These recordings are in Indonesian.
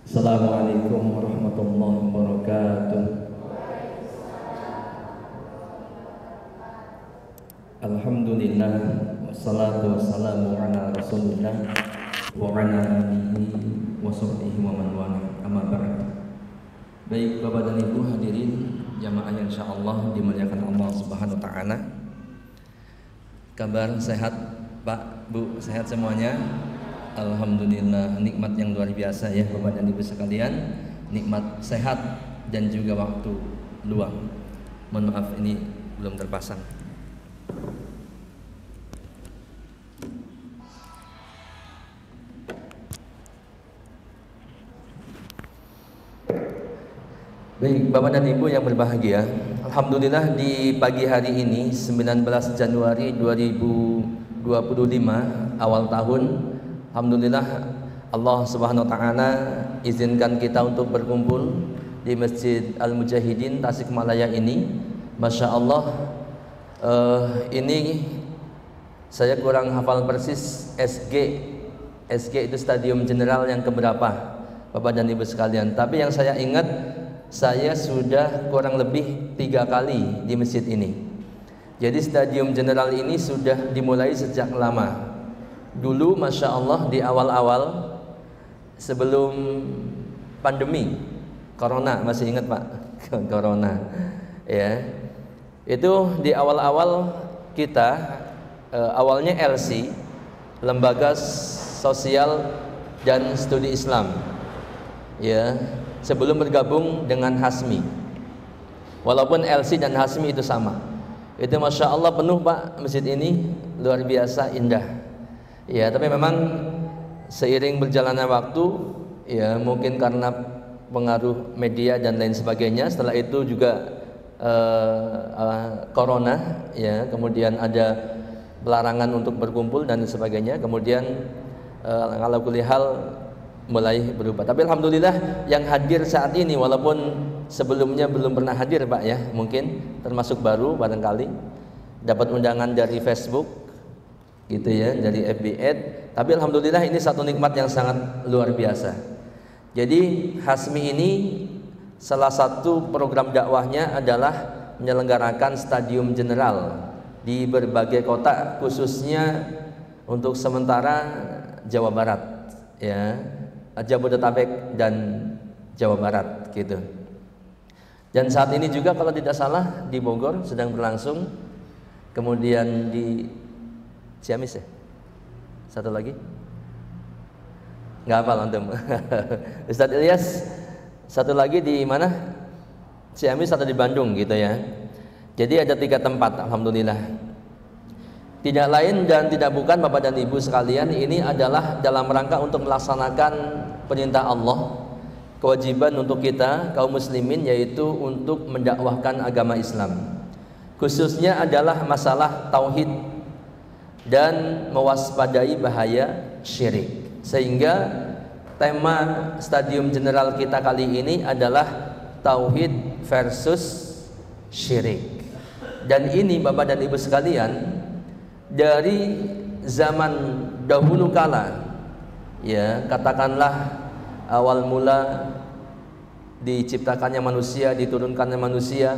Assalamualaikum warahmatullahi wabarakatuh. Alhamdulillah, wassalatu wassalamu ala rasulillah wa ala alihi wa sahbihi wa man wala, amma ba'd. Baik Bapak dan Ibu hadirin jamaah yang insyaallah dimuliakan Allah Subhanahu wa taala. Kabar sehat Pak, Bu, sehat semuanya? Alhamdulillah, nikmat yang luar biasa ya Bapak dan Ibu sekalian. Nikmat sehat dan juga waktu luang. Mohon maaf ini belum terpasang. Baik Bapak dan Ibu yang berbahagia, alhamdulillah di pagi hari ini 19 Januari 2025 awal tahun, alhamdulillah Allah Subhanahu wa taala izinkan kita untuk berkumpul di Masjid Al-Mujahidin Tasikmalaya ini. Masya Allah, ini saya kurang hafal persis SG itu Stadium General yang keberapa Bapak dan Ibu sekalian. Tapi yang saya ingat, saya sudah kurang lebih 3 kali di masjid ini. Jadi Stadium General ini sudah dimulai sejak lama. Dulu Masya Allah di awal-awal sebelum pandemi Corona, masih ingat Pak? Corona ya. Itu di awal-awal kita awalnya LC, Lembaga Sosial dan Studi Islam ya, sebelum bergabung dengan Hasmi. Walaupun LC dan Hasmi itu sama. Itu Masya Allah penuh Pak, masjid ini luar biasa indah ya. Tapi memang seiring berjalannya waktu ya, mungkin karena pengaruh media dan lain sebagainya, setelah itu juga Corona ya, kemudian ada pelarangan untuk berkumpul dan sebagainya, kemudian ala kulli hal mulai berubah. Tapi alhamdulillah yang hadir saat ini, walaupun sebelumnya belum pernah hadir Pak ya, mungkin termasuk baru barangkali dapat undangan dari Facebook gitu ya, dari FB Ad. Tapi alhamdulillah ini satu nikmat yang sangat luar biasa. Jadi Hasmi ini salah satu program dakwahnya adalah menyelenggarakan Stadium General di berbagai kota, khususnya untuk sementara Jawa Barat ya, Jabodetabek dan Jawa Barat gitu. Dan saat ini juga kalau tidak salah di Bogor sedang berlangsung, kemudian di Ciamis ya, satu lagi nggak hafal antum. Ustadz Ilyas, satu lagi di mana? Ciamis atau di Bandung gitu ya. Jadi ada 3 tempat alhamdulillah. Tidak lain dan tidak bukan Bapak dan Ibu sekalian, ini adalah dalam rangka untuk melaksanakan perintah Allah, kewajiban untuk kita kaum muslimin, yaitu untuk mendakwahkan agama Islam. Khususnya adalah masalah tauhid dan mewaspadai bahaya syirik. Sehingga tema Stadium General kita kali ini adalah tauhid versus syirik. Dan ini Bapak dan Ibu sekalian, dari zaman dahulu kala ya, katakanlah awal mula diciptakannya manusia, diturunkannya manusia,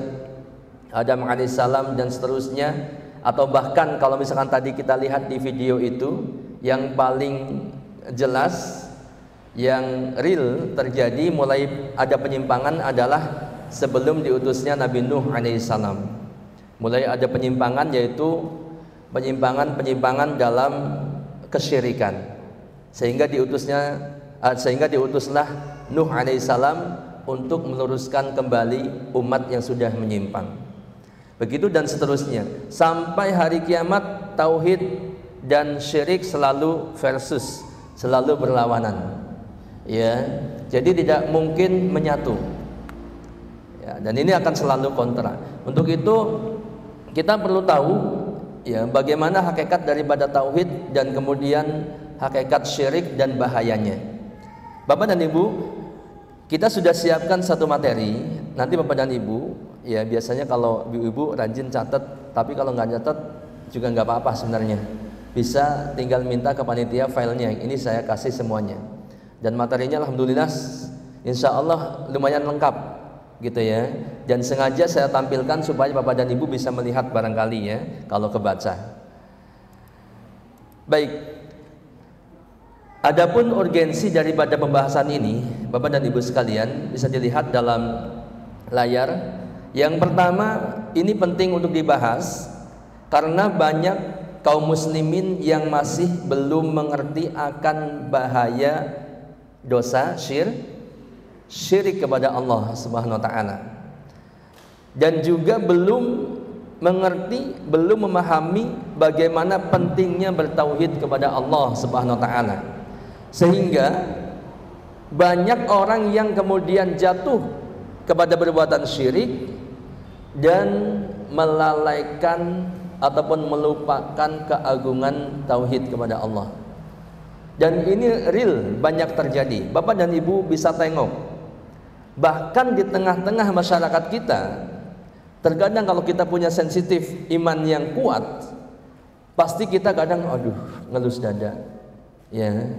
Adam alaihissalam dan seterusnya, atau bahkan kalau misalkan tadi kita lihat di video itu, yang paling jelas, yang real terjadi mulai ada penyimpangan adalah sebelum diutusnya Nabi Nuh alaihissalam. Mulai ada penyimpangan, yaitu penyimpangan dalam kesyirikan, sehingga diutuslah Nuh alaihissalam untuk meluruskan kembali umat yang sudah menyimpang. Begitu dan seterusnya sampai hari kiamat, tauhid dan syirik selalu versus, selalu berlawanan ya. Jadi tidak mungkin menyatu ya, dan ini akan selalu kontra. Untuk itu kita perlu tahu ya, bagaimana hakikat daripada tauhid dan kemudian hakikat syirik dan bahayanya. Bapak dan Ibu, kita sudah siapkan satu materi. Nanti Bapak dan Ibu ya, biasanya kalau ibu-ibu rajin catat, tapi kalau nggak catat juga nggak apa-apa sebenarnya. Bisa tinggal minta ke panitia filenya, ini saya kasih semuanya. Dan materinya alhamdulillah Insya Allah lumayan lengkap gitu ya. Dan sengaja saya tampilkan supaya Bapak dan Ibu bisa melihat barangkali ya kalau kebaca. Baik. Adapun urgensi daripada pembahasan ini, Bapak dan Ibu sekalian, bisa dilihat dalam layar. Yang pertama, ini penting untuk dibahas karena banyak kaum muslimin yang masih belum mengerti akan bahaya dosa syirik kepada Allah Subhanahu wa taala. Dan juga belum mengerti, belum memahami bagaimana pentingnya bertauhid kepada Allah Subhanahu wa taala. Sehingga banyak orang yang kemudian jatuh kepada perbuatan syirik dan melalaikan ataupun melupakan keagungan tauhid kepada Allah. Dan ini real banyak terjadi. Bapak dan Ibu bisa tengok, bahkan di tengah-tengah masyarakat kita, terkadang kalau kita punya sensitif iman yang kuat, pasti kita kadang ngelus dada. Ya,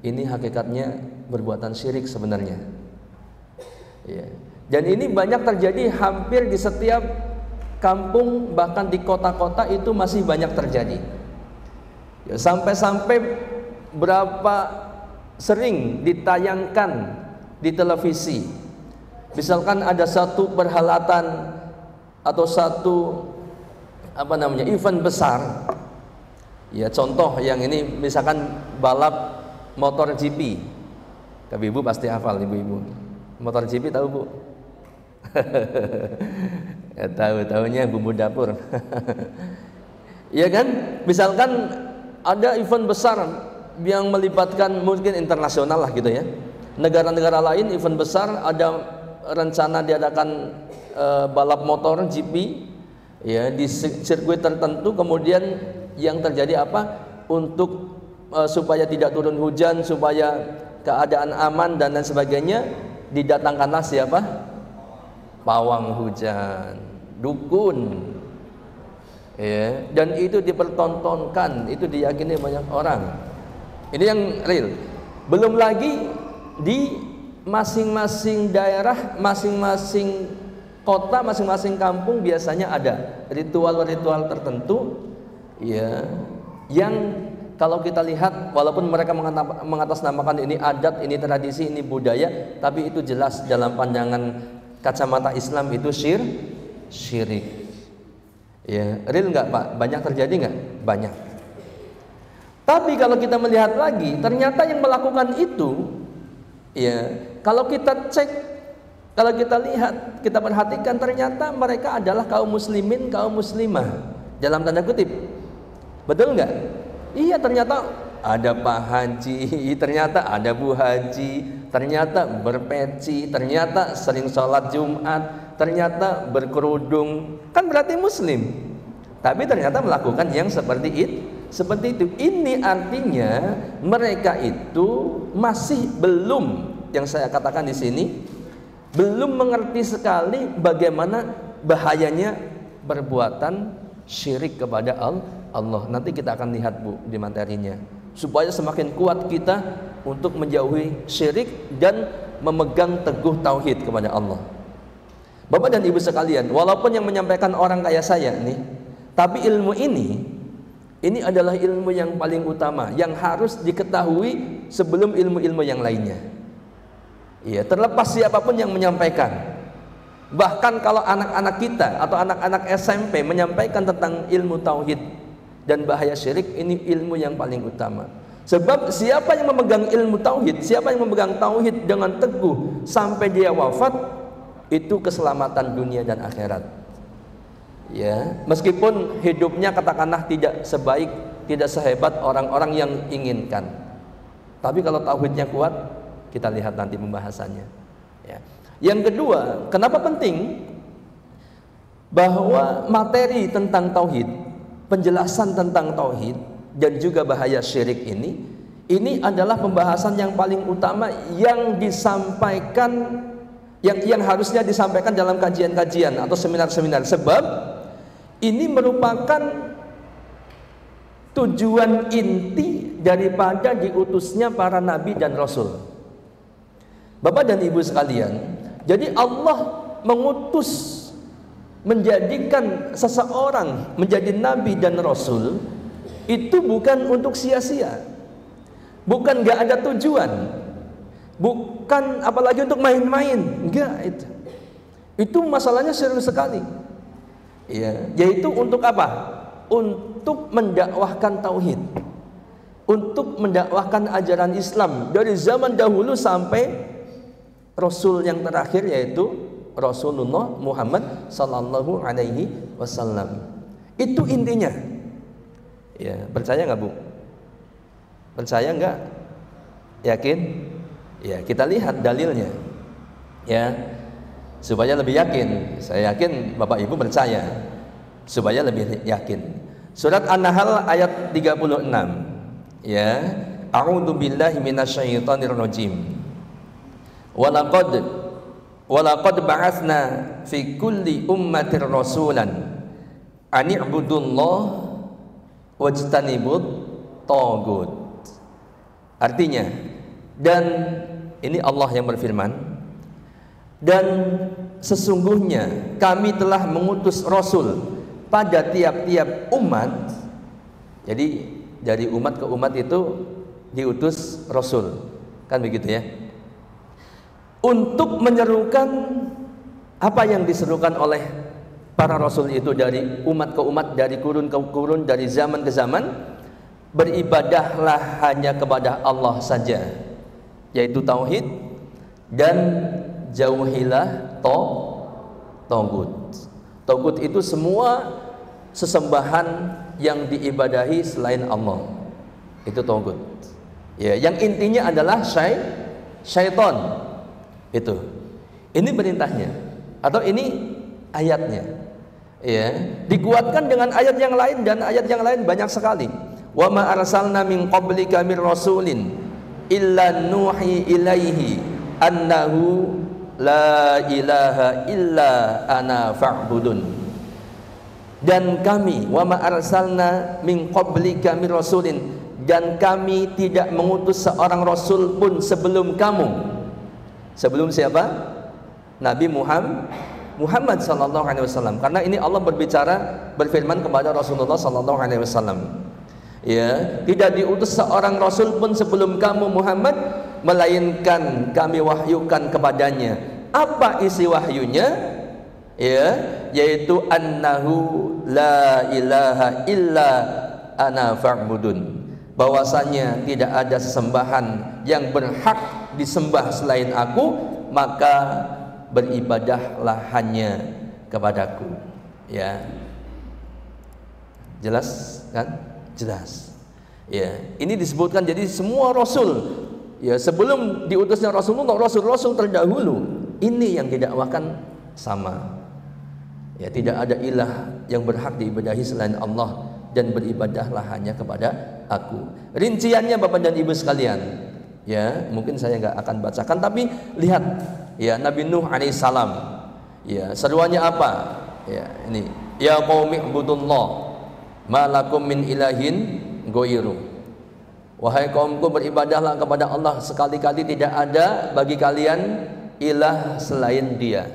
ini hakikatnya perbuatan syirik sebenarnya. Ya. Dan ini banyak terjadi hampir di setiap kampung, bahkan di kota-kota itu masih banyak terjadi. Ya, sampai-sampai berapa sering ditayangkan di televisi. Misalkan ada satu perhelatan atau satu event besar. Ya, contoh yang ini misalkan balap motor GP. Tapi Ibu pasti hafal, ibu-ibu. Motor GP tahu, Bu? Ya, tahu-tahunya bumbu dapur. Ya kan? Misalkan ada event besar yang melibatkan mungkin internasional lah gitu ya. Negara-negara lain event besar, ada rencana diadakan balap motor GP ya di sirkuit tertentu. Kemudian yang terjadi apa? Untuk supaya tidak turun hujan, supaya keadaan aman dan lain sebagainya, didatangkanlah siapa? Pawang hujan, dukun. Ya, dan itu dipertontonkan, itu diyakini banyak orang. Ini yang real. Belum lagi di masing-masing daerah, masing-masing kota, masing-masing kampung biasanya ada ritual-ritual tertentu ya, yang kalau kita lihat walaupun mereka mengatasnamakan ini adat, ini tradisi, ini budaya, tapi itu jelas dalam pandangan kacamata Islam itu syirik. Ya, real nggak Pak? Banyak terjadi nggak? Banyak. Tapi kalau kita melihat lagi, ternyata yang melakukan itu, ya, kalau kita cek, kalau kita lihat, kita perhatikan, ternyata mereka adalah kaum muslimin, kaum muslimah, dalam tanda kutip. Betul nggak? Iya, ternyata ada Pak Haji, ternyata ada Bu Haji, ternyata berpeci, ternyata sering sholat Jumat, ternyata berkerudung, kan berarti muslim. Tapi ternyata melakukan yang seperti itu. Ini artinya mereka itu masih belum, yang saya katakan di sini, belum mengerti sekali bagaimana bahayanya perbuatan syirik kepada Allah. Nanti kita akan lihat, Bu, di materinya, supaya semakin kuat kita untuk menjauhi syirik dan memegang teguh tauhid kepada Allah. Bapak dan Ibu sekalian, walaupun yang menyampaikan orang kayak saya nih, tapi ilmu ini adalah ilmu yang paling utama, yang harus diketahui sebelum ilmu-ilmu yang lainnya. Iya, terlepas siapapun yang menyampaikan. Bahkan kalau anak-anak kita atau anak-anak SMP menyampaikan tentang ilmu tauhid dan bahaya syirik, ini ilmu yang paling utama. Sebab siapa yang memegang ilmu tauhid, siapa yang memegang tauhid dengan teguh sampai dia wafat, itu keselamatan dunia dan akhirat. Ya, meskipun hidupnya katakanlah tidak sebaik, tidak sehebat orang-orang yang inginkan, tapi kalau tauhidnya kuat, kita lihat nanti pembahasannya. Ya. Yang kedua, kenapa penting bahwa materi tentang tauhid, penjelasan tentang tauhid dan juga bahaya syirik ini adalah pembahasan yang paling utama yang disampaikan, yang harusnya disampaikan dalam kajian-kajian atau seminar-seminar. Sebab ini merupakan tujuan inti daripada diutusnya para nabi dan rasul. Bapak dan Ibu sekalian, jadi Allah mengutus, menjadikan seseorang menjadi nabi dan rasul itu bukan untuk sia-sia, bukan gak ada tujuan, bukan apalagi untuk main-main, enggak. Itu masalahnya serius sekali, ya, yaitu untuk apa? Untuk mendakwahkan tauhid, untuk mendakwahkan ajaran Islam dari zaman dahulu sampai Rasul yang terakhir, yaitu Rasulullah Muhammad sallallahu alaihi wasallam. Itu intinya. Ya, percaya nggak Bu? Percaya nggak? Yakin? Ya, kita lihat dalilnya. Ya, supaya lebih yakin. Saya yakin Bapak Ibu percaya. Supaya lebih yakin. Surat An-Nahl ayat 36. Ya, a'udzu billahi minasyaitonir rajim. Walaqad ba'atsna fi kulli ummatir rasulan an i'budullah wajtanibut tagut. Artinya, dan ini Allah yang berfirman, dan sesungguhnya kami telah mengutus rasul pada tiap-tiap umat. Jadi dari umat ke umat itu diutus rasul, kan begitu ya, untuk menyerukan apa yang diserukan oleh para rasul itu dari umat ke umat, dari kurun ke kurun, dari zaman ke zaman. Beribadahlah hanya kepada Allah saja, yaitu tauhid, dan jauhilah tagut. Tagut itu semua sesembahan yang diibadahi selain Allah, itu tagut. Ya, yang intinya adalah syaitan. Itu. Ini perintahnya atau ini ayatnya. Ya, dikuatkan dengan ayat yang lain, dan ayat yang lain banyak sekali. Wa ma arsalna min qablika mir rasulin illa nuhi ilaihi annahu la ilaha illa ana fa'budun. Dan kami, wa ma arsalna min qablika mir rasulin, dan kami tidak mengutus seorang rasul pun sebelum kamu. Sebelum siapa? Nabi Muhammad sallallahu alaihi wasallam. Karena ini Allah berfirman kepada Rasulullah sallallahu alaihi wasallam. Ya, tidak diutus seorang rasul pun sebelum kamu Muhammad, melainkan kami wahyukan kepadanya. Apa isi wahyunya? Ya, yaitu annahu la ilaha illa ana fa'budun. Bahwasanya tidak ada sesembahan yang berhak disembah selain aku, maka beribadahlah hanya kepadaku. Ya, jelas kan? Jelas. Ya, ini disebutkan jadi semua rasul, ya, sebelum diutusnya Rasulullah, rasul-rasul terdahulu ini yang didakwakan sama. Ya, tidak ada ilah yang berhak diibadahi selain Allah, dan beribadahlah hanya kepada aku. Rinciannya Bapak dan Ibu sekalian, ya, mungkin saya nggak akan bacakan, tapi lihat, ya, Nabi Nuh alaihissalam, ya, seruannya apa? Ya, ini, ya qaumi ibudullah ma lakum min ilahin ghairu. Wahai kaumku, beribadahlah kepada Allah, sekali-kali tidak ada bagi kalian ilah selain Dia.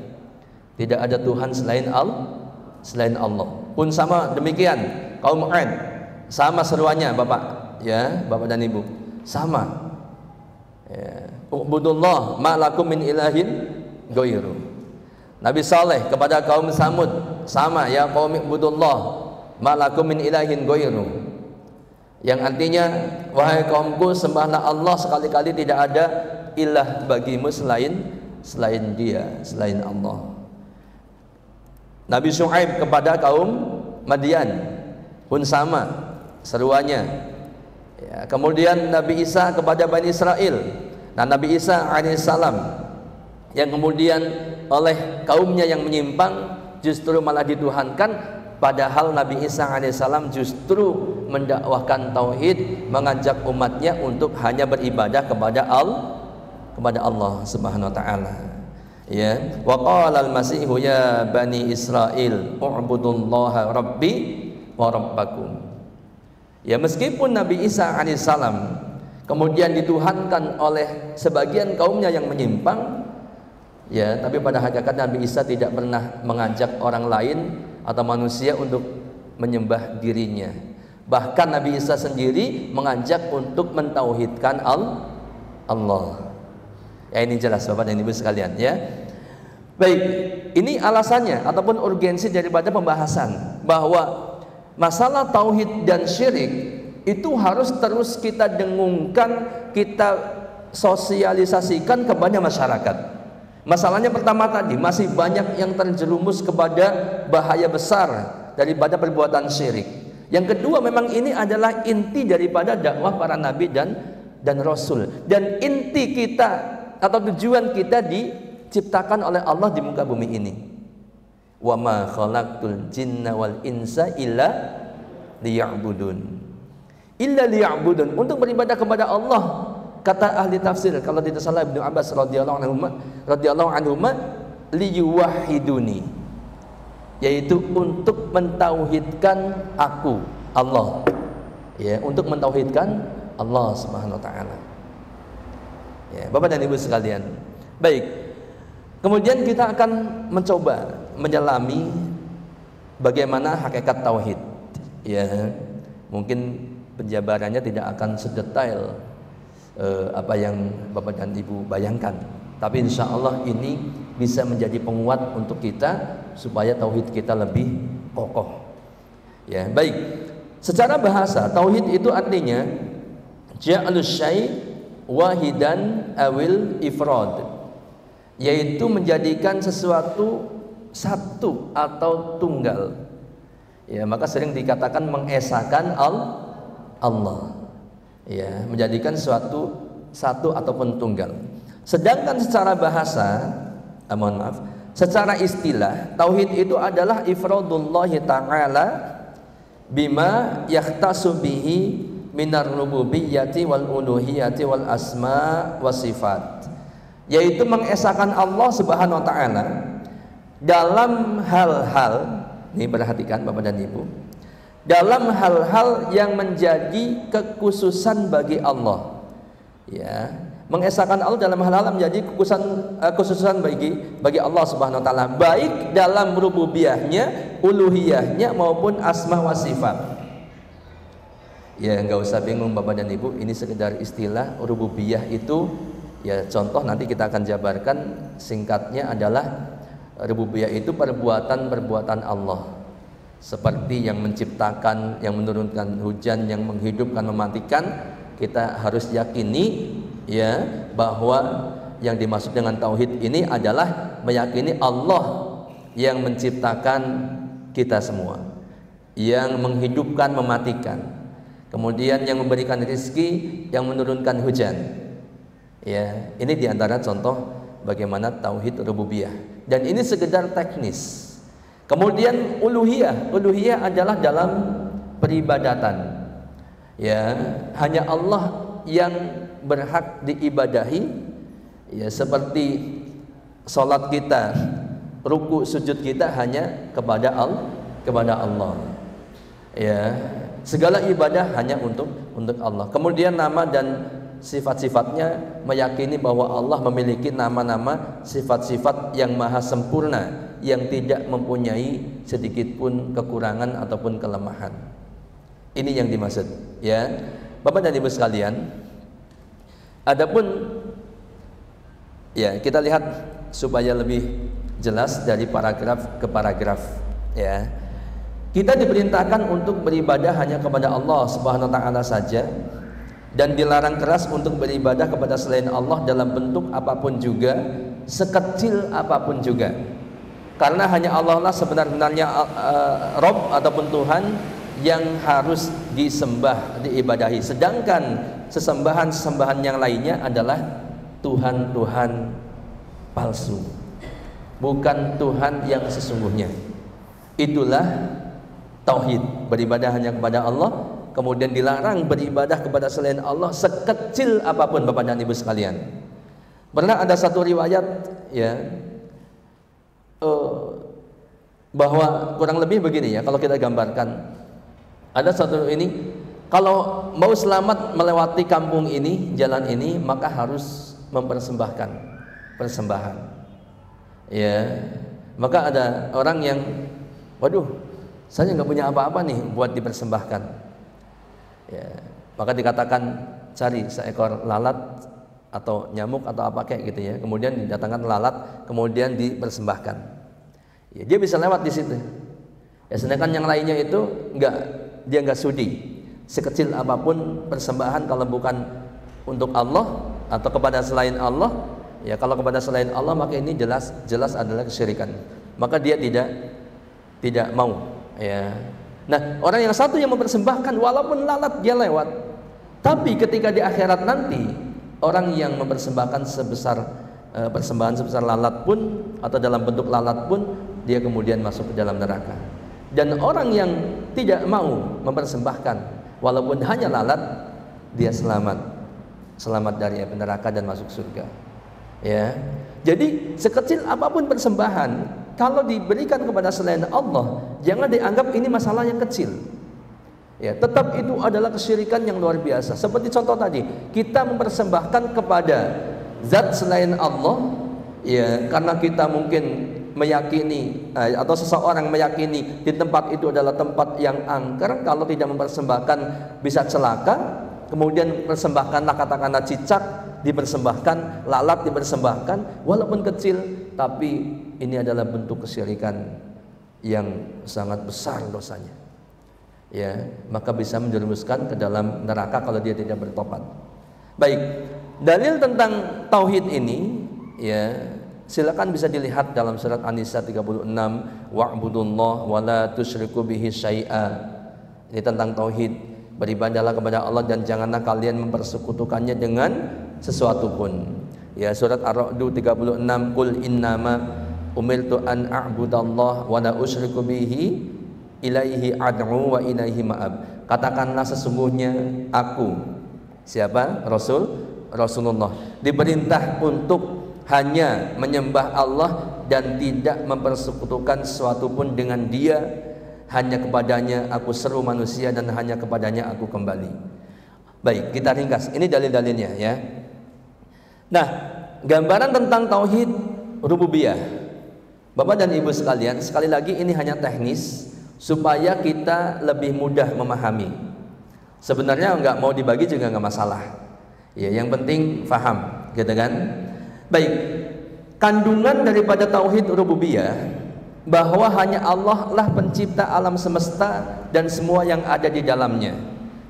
Tidak ada Tuhan selain Allah. Pun sama demikian kaum Ad, sama seruannya Bapak, ya, Bapak dan Ibu, sama. Ya, ubudullah ma lakum min ilahin ghairu. Nabi Saleh kepada kaum Samud, sama, ya qaumi ibudullah ma lakum min ilahin ghairu. Yang artinya, wahai kaumku, sembahlah Allah, sekali-kali tidak ada ilah bagimu selain Dia, selain Allah. Nabi Syuaib kepada kaum Madian pun sama seruannya. Ya, kemudian Nabi Isa kepada Bani Israel. Nah, Nabi Isa alaihissalam yang kemudian oleh kaumnya yang menyimpang justru malah dituhankan, padahal Nabi Isa alaihissalam justru mendakwahkan tauhid, mengajak umatnya untuk hanya beribadah kepada Allah Subhanahu wa taala. Ya, wa qala al-masih ya bani Israil u'budullaha rabbi wa rabbakum. Ya, meskipun Nabi Isa alaihissalam kemudian dituhankan oleh sebagian kaumnya yang menyimpang, ya, tapi pada hakikat Nabi Isa tidak pernah mengajak orang lain atau manusia untuk menyembah dirinya. Bahkan Nabi Isa sendiri mengajak untuk mentauhidkan Allah. Ya, ini jelas Bapak dan Ibu sekalian, ya. Baik, ini alasannya ataupun urgensi daripada pembahasan bahwa masalah tauhid dan syirik itu harus terus kita dengungkan, kita sosialisasikan kepada masyarakat. Masalahnya pertama tadi, masih banyak yang terjerumus kepada bahaya besar daripada perbuatan syirik. Yang kedua, memang ini adalah inti daripada dakwah para nabi dan rasul. Dan inti kita atau tujuan kita diciptakan oleh Allah di muka bumi ini. Wa ma khalaqtul jinna wal insa illa liya'budun. Illa liya'budun, untuk beribadah kepada Allah. Kata ahli tafsir, kalau tidak salah Ibnu Abbas radhiyallahu anhu, liyuwahhiduni, yaitu untuk mentauhidkan aku, Allah. Ya, untuk mentauhidkan Allah Subhanahu wa taala. Ya, Bapak dan Ibu sekalian. Baik. Kemudian kita akan mencoba menyelami bagaimana hakikat tauhid. Ya, mungkin penjabarannya tidak akan sedetail apa yang Bapak dan Ibu bayangkan, tapi insya Allah ini bisa menjadi penguat untuk kita supaya tauhid kita lebih kokoh. Ya, baik. Secara bahasa, tauhid itu artinya ja'alus syai' wahidan awil ifrad, yaitu menjadikan sesuatu satu atau tunggal. Ya, maka sering dikatakan mengesahkan Allah. Ya, menjadikan suatu satu ataupun tunggal. Sedangkan secara bahasa, mohon maaf, secara istilah, tauhid itu adalah ifradullah ta'ala bima yahtasu bihi minar rububiyyati wal uluhiyyati wal asma wa sifat, yaitu mengesahkan Allah Subhanahu wa taala dalam hal-hal, ini perhatikan Bapak dan Ibu, dalam hal-hal yang menjadi kekhususan bagi Allah. Ya, mengesahkan Allah dalam hal-hal yang menjadi kekhususan bagi Allah Subhanahu wa taala, baik dalam rububiyahnya, uluhiyahnya maupun asma wa sifat. Ya, enggak usah bingung Bapak dan Ibu, ini sekedar istilah. Rububiyah itu ya contoh, nanti kita akan jabarkan, singkatnya adalah rububiyah itu perbuatan-perbuatan Allah, seperti yang menciptakan, yang menurunkan hujan, yang menghidupkan, mematikan. Kita harus yakini ya bahwa yang dimaksud dengan tauhid ini adalah meyakini Allah yang menciptakan kita semua, yang menghidupkan, mematikan, kemudian yang memberikan rezeki, yang menurunkan hujan. Ya, ini diantara contoh bagaimana tauhid rububiyah. Dan ini sekedar teknis. Kemudian uluhiyah adalah dalam peribadatan. Ya, hanya Allah yang berhak diibadahi. Ya, seperti salat kita, ruku sujud kita hanya kepada Allah. Ya, segala ibadah hanya untuk Allah. Kemudian nama dan sifat-sifatnya, meyakini bahwa Allah memiliki nama-nama, sifat-sifat yang maha sempurna, yang tidak mempunyai sedikit pun kekurangan ataupun kelemahan. Ini yang dimaksud, ya Bapak dan Ibu sekalian. Adapun ya, kita lihat supaya lebih jelas dari paragraf ke paragraf, ya. Kita diperintahkan untuk beribadah hanya kepada Allah Subhanahu wa taala saja, dan dilarang keras untuk beribadah kepada selain Allah dalam bentuk apapun juga, sekecil apapun juga. Karena hanya Allah lah sebenarnya Rob ataupun Tuhan yang harus disembah, diibadahi. Sedangkan sesembahan-sesembahan yang lainnya adalah Tuhan-Tuhan palsu, bukan Tuhan yang sesungguhnya. Itulah tauhid, beribadah hanya kepada Allah, kemudian dilarang beribadah kepada selain Allah sekecil apapun Bapak dan Ibu sekalian. Pernah ada satu riwayat ya, bahwa kurang lebih begini ya, kalau kita gambarkan, ada satu ini Kalau mau selamat melewati kampung ini, jalan ini, maka harus mempersembahkan persembahan. Ya, maka ada orang yang, waduh, saya nggak punya apa-apa nih buat dipersembahkan. Ya, maka dikatakan cari seekor lalat atau nyamuk atau apa kayak gitu ya. Kemudian didatangkan lalat, kemudian dipersembahkan. Ya, dia bisa lewat di situ. Ya, sedangkan yang lainnya itu dia nggak sudi. Sekecil apapun persembahan kalau bukan untuk Allah atau kepada selain Allah, ya kalau kepada selain Allah maka ini jelas adalah kesyirikan. Maka dia tidak mau. Ya. Nah, orang yang satu yang mempersembahkan walaupun lalat dia lewat, tapi ketika di akhirat nanti orang yang mempersembahkan persembahan sebesar lalat pun atau dalam bentuk lalat pun dia kemudian masuk ke dalam neraka. Dan orang yang tidak mau mempersembahkan walaupun hanya lalat, dia selamat dari api neraka dan masuk surga. Ya. Jadi sekecil apapun persembahan kalau diberikan kepada selain Allah, jangan dianggap ini masalah yang kecil. Ya, tetap itu adalah kesyirikan yang luar biasa. Seperti contoh tadi, kita mempersembahkan kepada zat selain Allah, ya, karena kita mungkin meyakini atau seseorang meyakini di tempat itu adalah tempat yang angker, kalau tidak mempersembahkan bisa celaka. Kemudian persembahkanlah katakanlah cicak dipersembahkan, lalat dipersembahkan, walaupun kecil, tapi ini adalah bentuk kesyirikan yang sangat besar dosanya. Ya, maka bisa menjerumuskan ke dalam neraka kalau dia tidak bertobat. Baik, dalil tentang tauhid ini, ya, silakan bisa dilihat dalam surat An-Nisa 36, wa'budullah wa la tusyriku bihi syai'a. Ini tentang tauhid, beribadahlah kepada Allah dan janganlah kalian mempersekutukannya dengan sesuatu pun. Ya, surat Ar-Ra'd 36, qul innama umirtu an a'budallah wa la usyriku bihi ilaihi ad'u wa ilaihi ma'ab. Katakanlah sesungguhnya aku, siapa? Rasulullah, diperintah untuk hanya menyembah Allah dan tidak mempersekutukan sesuatu pun dengan Dia. Hanya kepadanya aku seru manusia dan hanya kepadanya aku kembali. Baik, kita ringkas. Ini dalil-dalilnya ya. Nah, gambaran tentang tauhid rububiyah. Bapak dan Ibu sekalian, sekali lagi ini hanya teknis supaya kita lebih mudah memahami. Sebenarnya nggak mau dibagi juga nggak masalah. Ya, yang penting faham, gitu kan? Baik, kandungan daripada tauhid rububiyah bahwa hanya Allah lah pencipta alam semesta dan semua yang ada di dalamnya,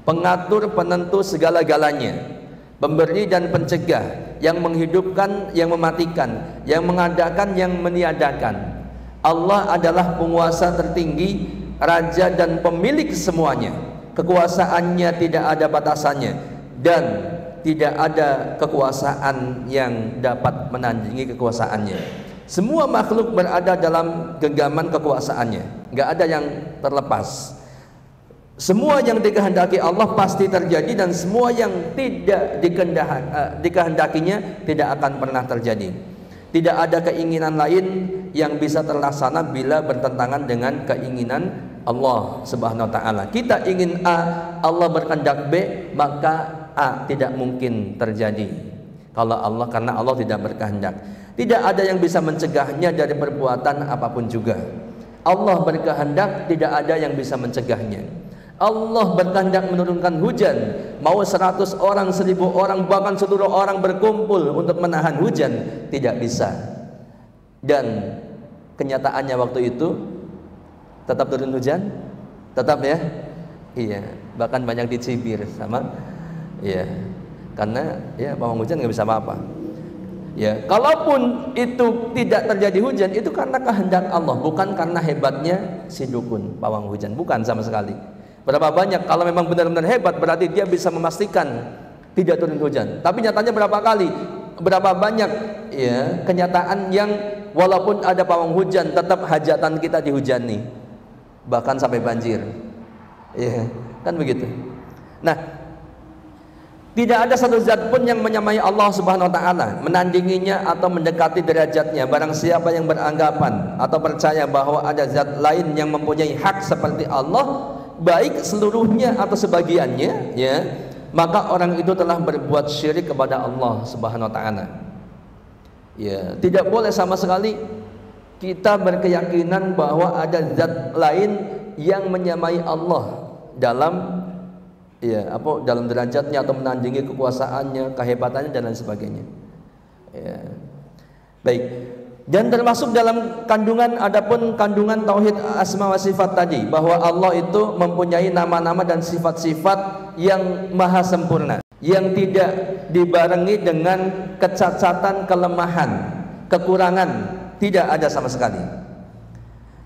pengatur penentu segala-galanya, pemberi dan pencegah, yang menghidupkan, yang mematikan, yang mengadakan, yang meniadakan. Allah adalah penguasa tertinggi, raja dan pemilik semuanya. Kekuasaannya tidak ada batasannya dan tidak ada kekuasaan yang dapat menandingi kekuasaannya. Semua makhluk berada dalam genggaman kekuasaannya, nggak ada yang terlepas. Semua yang dikehendaki Allah pasti terjadi dan semua yang tidak dikehendakinya tidak akan pernah terjadi. Tidak ada keinginan lain yang bisa terlaksana bila bertentangan dengan keinginan Allah Subhanahu wa taala. Kita ingin A, Allah berkehendak B, maka A tidak mungkin terjadi. Karena Allah tidak berkehendak. Tidak ada yang bisa mencegahnya dari perbuatan apapun juga. Allah berkehendak, tidak ada yang bisa mencegahnya. Allah berkehendak menurunkan hujan, mau 100 orang, 1000 orang, bahkan seluruh orang berkumpul untuk menahan hujan, tidak bisa. Dan kenyataannya waktu itu tetap turun hujan, tetap ya, iya. Bahkan banyak dicibir sama, iya. Karena ya pawang hujan nggak bisa apa-apa. Ya, kalaupun itu tidak terjadi hujan, itu karena kehendak Allah, bukan karena hebatnya si dukun pawang hujan, bukan sama sekali. Berapa banyak, kalau memang benar-benar hebat berarti dia bisa memastikan tidak turun hujan. Tapi nyatanya berapa kali, berapa banyak ya kenyataan yang walaupun ada pawang hujan tetap hajatan kita dihujani, bahkan sampai banjir. Ya, kan begitu. Nah, tidak ada satu zat pun yang menyamai Allah Subhanahu wa taala, menandinginya atau mendekati derajatnya. Barang siapa yang beranggapan atau percaya bahwa ada zat lain yang mempunyai hak seperti Allah, baik seluruhnya atau sebagiannya, ya, maka orang itu telah berbuat syirik kepada Allah Subhanahu wa taala. Ya, tidak boleh sama sekali kita berkeyakinan bahwa ada zat lain yang menyamai Allah dalam, ya, dalam derajatnya atau menandingi kekuasaannya, kehebatannya dan lain sebagainya. Ya. Baik. Dan termasuk dalam kandungan, adapun kandungan tauhid asma wa sifat tadi, bahwa Allah itu mempunyai nama-nama dan sifat-sifat yang maha sempurna, yang tidak dibarengi dengan kecacatan, kelemahan, kekurangan, tidak ada sama sekali.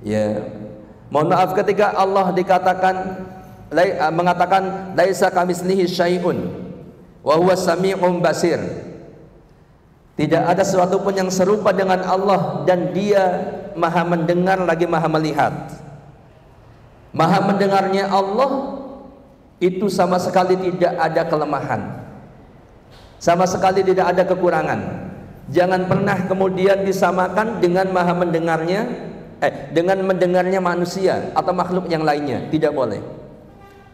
Ya, mohon maaf ketika Allah mengatakan laisa kamitslihi syai'un wa huwas sami'un basir. Tidak ada sesuatu pun yang serupa dengan Allah, dan Dia maha mendengar lagi maha melihat. Maha mendengarnya Allah itu sama sekali tidak ada kelemahan, sama sekali tidak ada kekurangan. Jangan pernah kemudian disamakan dengan maha mendengarnya dengan mendengarnya manusia atau makhluk yang lainnya. Tidak boleh.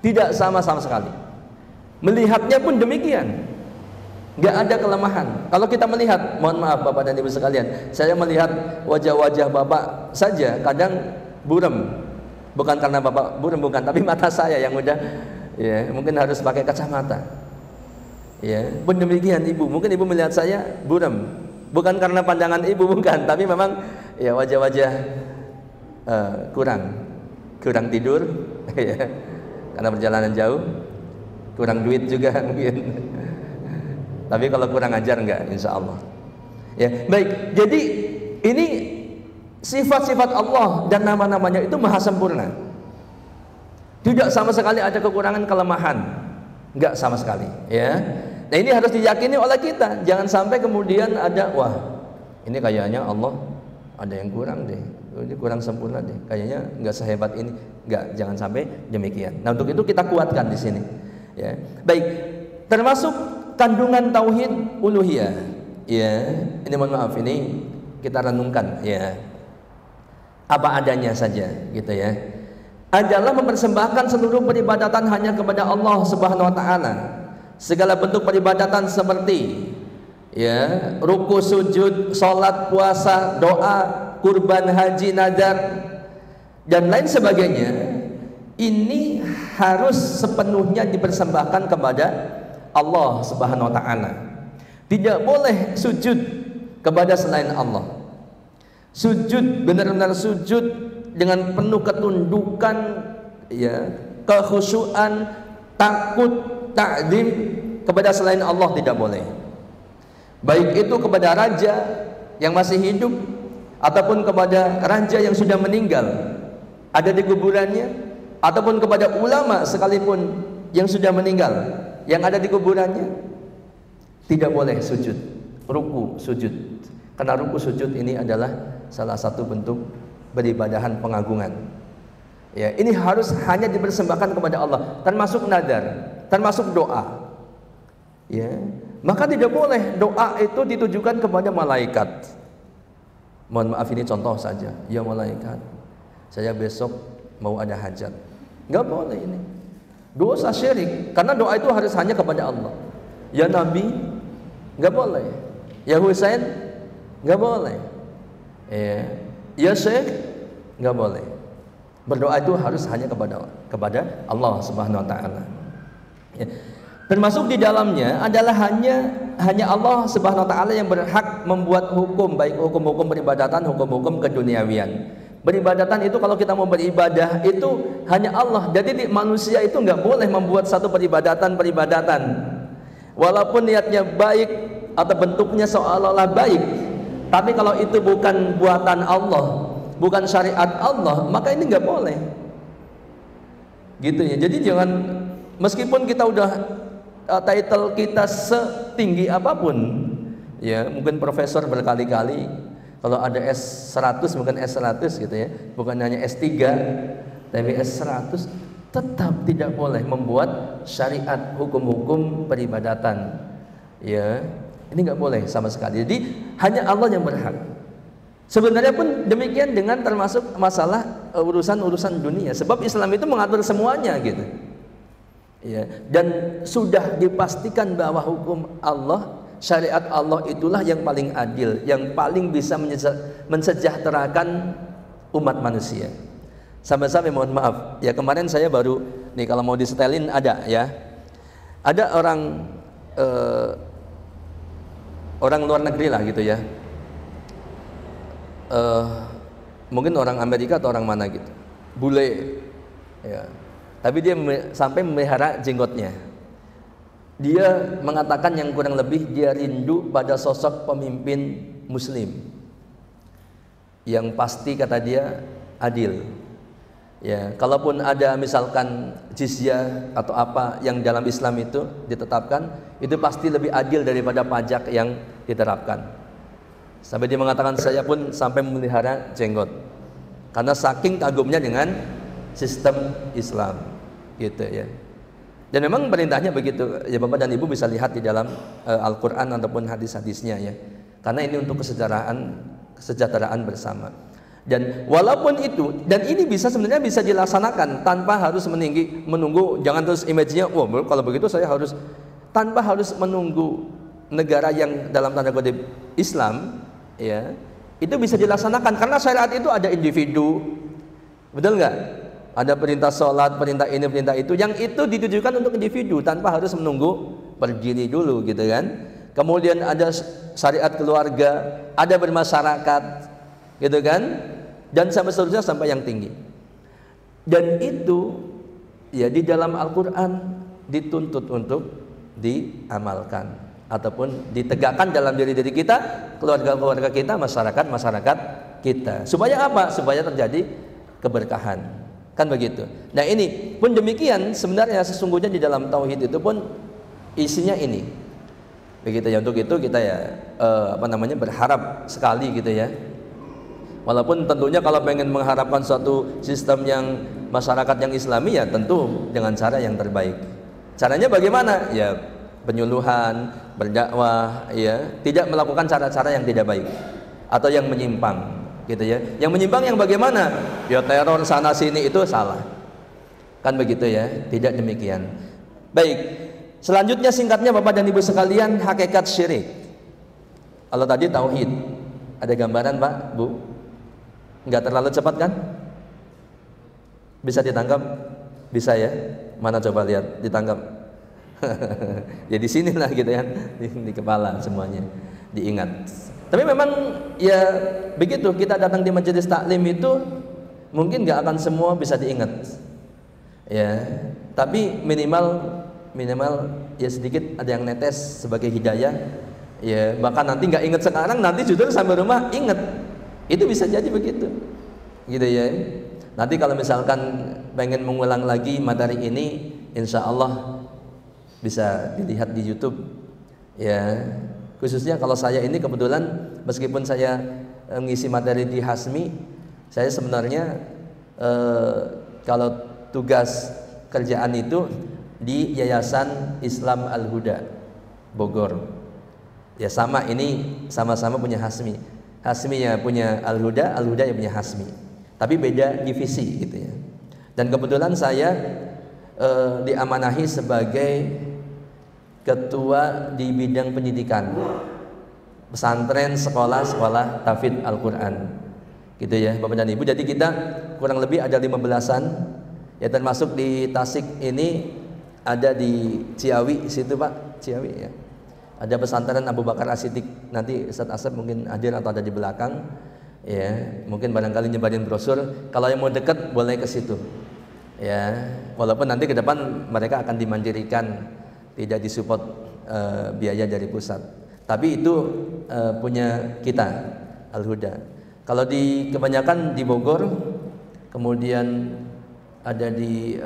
Tidak sama sekali. Melihatnya pun demikian. Gak ada kelemahan. Kalau kita melihat, mohon maaf Bapak dan Ibu sekalian, saya melihat wajah-wajah Bapak saja kadang buram. Bukan karena Bapak buram, bukan, tapi mata saya yang udah, ya, mungkin harus pakai kacamata. Ya, pun demikian Ibu. Mungkin Ibu melihat saya buram. Bukan karena pandangan Ibu, bukan, tapi memang ya wajah-wajah kurang tidur, ya, karena perjalanan jauh, kurang duit juga mungkin. Tapi kalau kurang ajar enggak, insya Allah. Ya, baik. Jadi ini sifat-sifat Allah dan nama-namanya itu maha sempurna. Tidak sama sekali ada kekurangan, kelemahan, enggak sama sekali. Ya. Nah ini harus diyakini oleh kita. Jangan sampai kemudian ada, wah, ini kayaknya Allah ada yang kurang deh. Ini kurang sempurna deh. Kayaknya enggak sehebat ini. Enggak, jangan sampai demikian. Nah untuk itu kita kuatkan di sini. Ya, baik. Termasuk kandungan tauhid uluhiyah, ya, ini mohon maaf, ini kita renungkan, ya, apa adanya saja, gitu ya, adalah mempersembahkan seluruh peribadatan hanya kepada Allah Subhanahu wa taala. Segala bentuk peribadatan seperti, ya, ruku, sujud, salat, puasa, doa, kurban, haji, nadar dan lain sebagainya, ini harus sepenuhnya dipersembahkan kepada Allah Subhanahu wa taala. Tidak boleh sujud kepada selain Allah. Sujud, benar-benar sujud dengan penuh ketundukan, ya, kekhusyuan, takut, ta'zim kepada selain Allah tidak boleh. Baik itu kepada raja yang masih hidup ataupun kepada raja yang sudah meninggal ada di kuburannya, ataupun kepada ulama sekalipun yang sudah meninggal yang ada di kuburannya, tidak boleh sujud, ruku, sujud. Karena ruku, sujud ini adalah salah satu bentuk beribadahan pengagungan. Ya, ini harus hanya dipersembahkan kepada Allah, termasuk nadar, termasuk doa. Ya, maka tidak boleh doa itu ditujukan kepada malaikat. Mohon maaf, ini contoh saja. Ya malaikat, saya besok mau ada hajat. Enggak boleh ini. Dosa syirik, karena doa itu harus hanya kepada Allah. Ya Nabi, nggak boleh. Ya Husain, nggak boleh. Ya Syekh, nggak boleh. Berdoa itu harus hanya kepada Allah Subhanahu wa taala. Ya. Termasuk di dalamnya adalah hanya Allah Subhanahu wa taala yang berhak membuat hukum, baik hukum-hukum peribadatan, hukum-hukum keduniawian. Beribadatan itu, kalau kita mau beribadah itu hanya Allah. Jadi manusia itu nggak boleh membuat satu peribadatan walaupun niatnya baik atau bentuknya seolah-olah baik, tapi kalau itu bukan buatan Allah, bukan syariat Allah, maka ini nggak boleh. Gitu ya. Jadi jangan, meskipun kita udah title kita setinggi apapun, ya, mungkin profesor berkali-kali. Kalau ada S100 mungkin S100 gitu ya, bukan hanya S3 tapi S100, tetap tidak boleh membuat syariat hukum-hukum peribadatan. Ya, ini nggak boleh sama sekali. Jadi hanya Allah yang berhak. Sebenarnya pun demikian dengan termasuk masalah urusan-urusan dunia. Sebab Islam itu mengatur semuanya gitu. Ya, dan sudah dipastikan bahwa hukum Allah, syariat Allah itulah yang paling adil, yang paling bisa mensejahterakan umat manusia. Sampai-sampai mohon maaf, ya kemarin saya baru nih kalau mau disetelin ada ya. Ada orang luar negeri lah gitu ya. Mungkin orang Amerika atau orang mana gitu. Bule. Ya. Tapi dia sampai memelihara jenggotnya. Dia mengatakan yang kurang lebih dia rindu pada sosok pemimpin muslim yang pasti kata dia adil. Ya, kalaupun ada misalkan jizyah atau apa yang dalam Islam itu ditetapkan, itu pasti lebih adil daripada pajak yang diterapkan. Sampai dia mengatakan saya pun sampai memelihara jenggot karena saking kagumnya dengan sistem Islam, gitu ya. Dan memang perintahnya begitu. Ya Bapak dan Ibu bisa lihat di dalam Al-Quran ataupun hadis-hadisnya ya. Karena ini untuk kesejahteraan bersama. Dan walaupun itu, dan ini sebenarnya bisa dilaksanakan tanpa harus menunggu, jangan terus image-nya, wah kalau begitu saya harus, tanpa harus menunggu negara yang dalam tanda kutip Islam, ya, itu bisa dilaksanakan karena syariat itu ada individu, betul nggak? Ada perintah sholat, perintah ini, perintah itu, yang itu ditujukan untuk individu tanpa harus menunggu berdiri dulu, gitu kan? Kemudian ada syariat keluarga, ada bermasyarakat, gitu kan? Dan sampai seterusnya sampai yang tinggi. Dan itu ya di dalam Al-Quran dituntut untuk diamalkan ataupun ditegakkan dalam diri kita, keluarga-keluarga kita, masyarakat kita. Supaya apa? Supaya terjadi keberkahan. Kan begitu. Nah ini pun demikian sebenarnya sesungguhnya di dalam tauhid itu pun isinya ini. Begitu ya, untuk itu kita ya berharap sekali gitu ya. Walaupun tentunya kalau pengen mengharapkan suatu sistem yang masyarakat yang Islami ya tentu dengan cara yang terbaik. Caranya bagaimana? Ya penyuluhan, berdakwah, ya tidak melakukan cara-cara yang tidak baik atau yang menyimpang, gitu ya. Yang menyimpang yang bagaimana? Ya teror sana sini itu salah. Kan begitu ya? Tidak demikian. Baik. Selanjutnya singkatnya Bapak dan Ibu sekalian, hakikat syirik. Kalau tadi tauhid, ada gambaran Pak, Bu? Enggak terlalu cepat kan? Bisa ditangkap? Bisa ya? Mana coba lihat, ditangkap. Ya di sinilah gitu ya, di kepala semuanya diingat. Tapi memang ya begitu, kita datang di majelis taklim itu mungkin nggak akan semua bisa diingat. Ya, tapi minimal ya sedikit ada yang netes sebagai hidayah. Ya, bahkan nanti nggak ingat sekarang, nanti justru sampai rumah ingat. Itu bisa jadi begitu, gitu ya. Nanti kalau misalkan pengen mengulang lagi materi ini, insya Allah bisa dilihat di YouTube, ya. Khususnya kalau saya ini kebetulan meskipun saya mengisi materi di Hasmi, saya sebenarnya kalau tugas kerjaan itu di Yayasan Islam Al-Huda Bogor. Ya sama, ini sama-sama punya Hasmi. Hasminya punya Al-Huda, Al-Huda yang punya Hasmi. Tapi beda divisi gitu ya. Dan kebetulan saya diamanahi sebagai ketua di bidang pendidikan pesantren, sekolah tahfidz Al-Quran. Gitu ya Bapak dan Ibu. Jadi kita kurang lebih ada 15-an. Ya termasuk di Tasik ini, ada di Ciawi situ Pak, Ciawi ya. Ada pesantren Abu Bakar As-Siddiq. Nanti Ustaz Asep mungkin hadir atau ada di belakang. Ya, mungkin barangkali nyebarin brosur. Kalau yang mau dekat boleh ke situ. Ya, walaupun nanti ke depan mereka akan dimandirikan, tidak disupport biaya dari pusat. Tapi itu punya kita Al-Huda. Kalau di kebanyakan di Bogor, kemudian ada di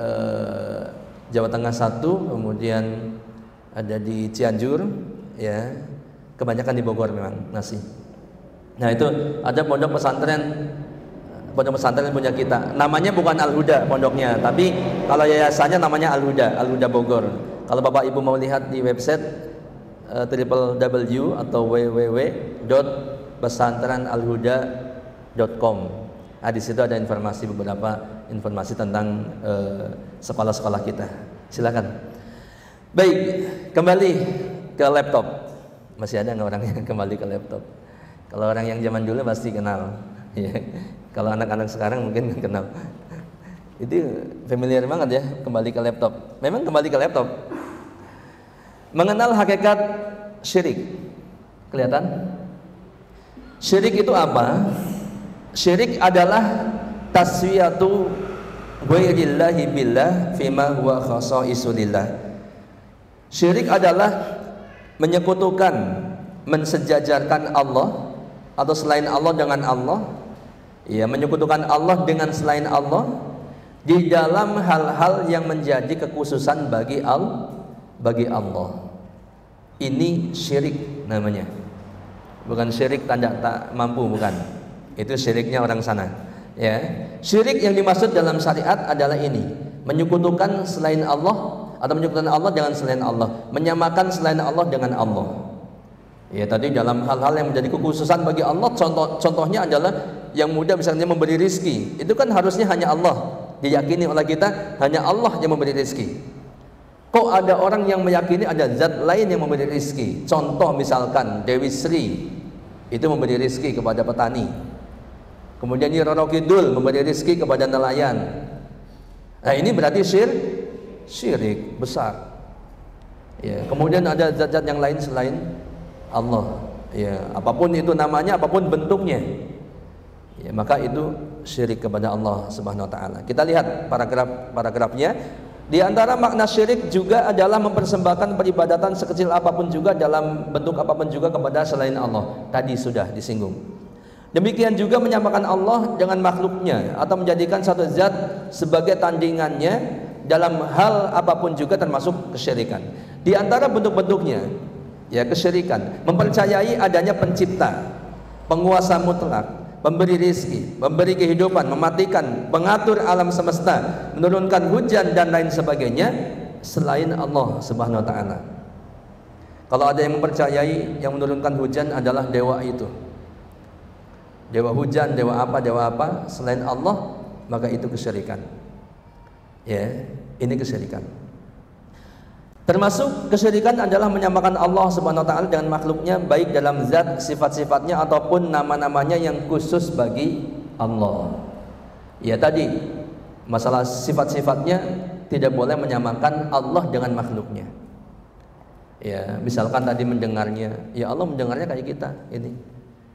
Jawa Tengah 1, kemudian ada di Cianjur, ya, kebanyakan di Bogor memang masih. Nah itu ada pondok pesantren punya kita. Namanya bukan Al-Huda pondoknya, tapi kalau yayasannya namanya Al-Huda, Al-Huda Bogor. Kalau Bapak Ibu mau lihat di website www atau www.pesantrenalhuda.com. Di situ ada beberapa informasi tentang sekolah-sekolah kita. Silakan. Baik, kembali ke laptop. Masih ada nggak orang yang kembali ke laptop? Kalau orang yang zaman dulu pasti kenal. Ya. Kalau anak-anak sekarang mungkin nggak kenal. Itu familiar banget ya, kembali ke laptop. Memang kembali ke laptop. Mengenal hakikat syirik. Kelihatan? Syirik itu apa? Syirik adalah taswiyatu ghairillahi billah fima huwa khasaisulillah. Syirik adalah menyekutukan, mensejajarkan Allah atau selain Allah dengan Allah, ya, menyekutukan Allah dengan selain Allah di dalam hal-hal yang menjadi kekhususan bagi Allah. Ini syirik namanya. Bukan syirik tanda tak mampu, bukan. Itu syiriknya orang sana. Ya, syirik yang dimaksud dalam syariat adalah ini: menyekutukan selain Allah atau menyekutukan Allah dengan selain Allah, menyamakan selain Allah dengan Allah. Ya, tadi dalam hal-hal yang menjadi kekhususan bagi Allah, contohnya adalah yang mudah misalnya memberi rizki. Itu kan harusnya hanya Allah, diyakini oleh kita hanya Allah yang memberi rizki. Kok ada orang yang meyakini ada zat lain yang memberi rizki? Contoh misalkan Dewi Sri itu memberi rizki kepada petani. Kemudian Nyi Roro Kidul memberi rizki kepada nelayan. Nah, ini berarti syirik besar. Ya, kemudian ada zat-zat yang lain selain Allah. Ya, apapun itu namanya, apapun bentuknya, ya, maka itu syirik kepada Allah Subhanahu wa taala. Kita lihat paragrafnya. Di antara makna syirik juga adalah mempersembahkan peribadatan sekecil apapun juga dalam bentuk apapun juga kepada selain Allah. Tadi sudah disinggung. Demikian juga menyamakan Allah dengan makhluknya atau menjadikan satu zat sebagai tandingannya dalam hal apapun juga termasuk kesyirikan. Di antara bentuk-bentuknya, ya, kesyirikan, mempercayai adanya pencipta, penguasa mutlak, memberi rizki, memberi kehidupan, mematikan, mengatur alam semesta, menurunkan hujan dan lain sebagainya selain Allah Subhanahu wa taala. Kalau ada yang mempercayai yang menurunkan hujan adalah dewa itu, dewa hujan, dewa apa selain Allah, maka itu kesyirikan. Ya, ini kesyirikan. Termasuk kesyirikan adalah menyamakan Allah Subhanahu wa taala dengan makhluknya, baik dalam zat, sifat-sifatnya ataupun nama-namanya yang khusus bagi Allah. Ya, tadi masalah sifat-sifatnya tidak boleh menyamakan Allah dengan makhluknya. Ya, misalkan tadi mendengarnya, ya Allah mendengarnya kayak kita, ini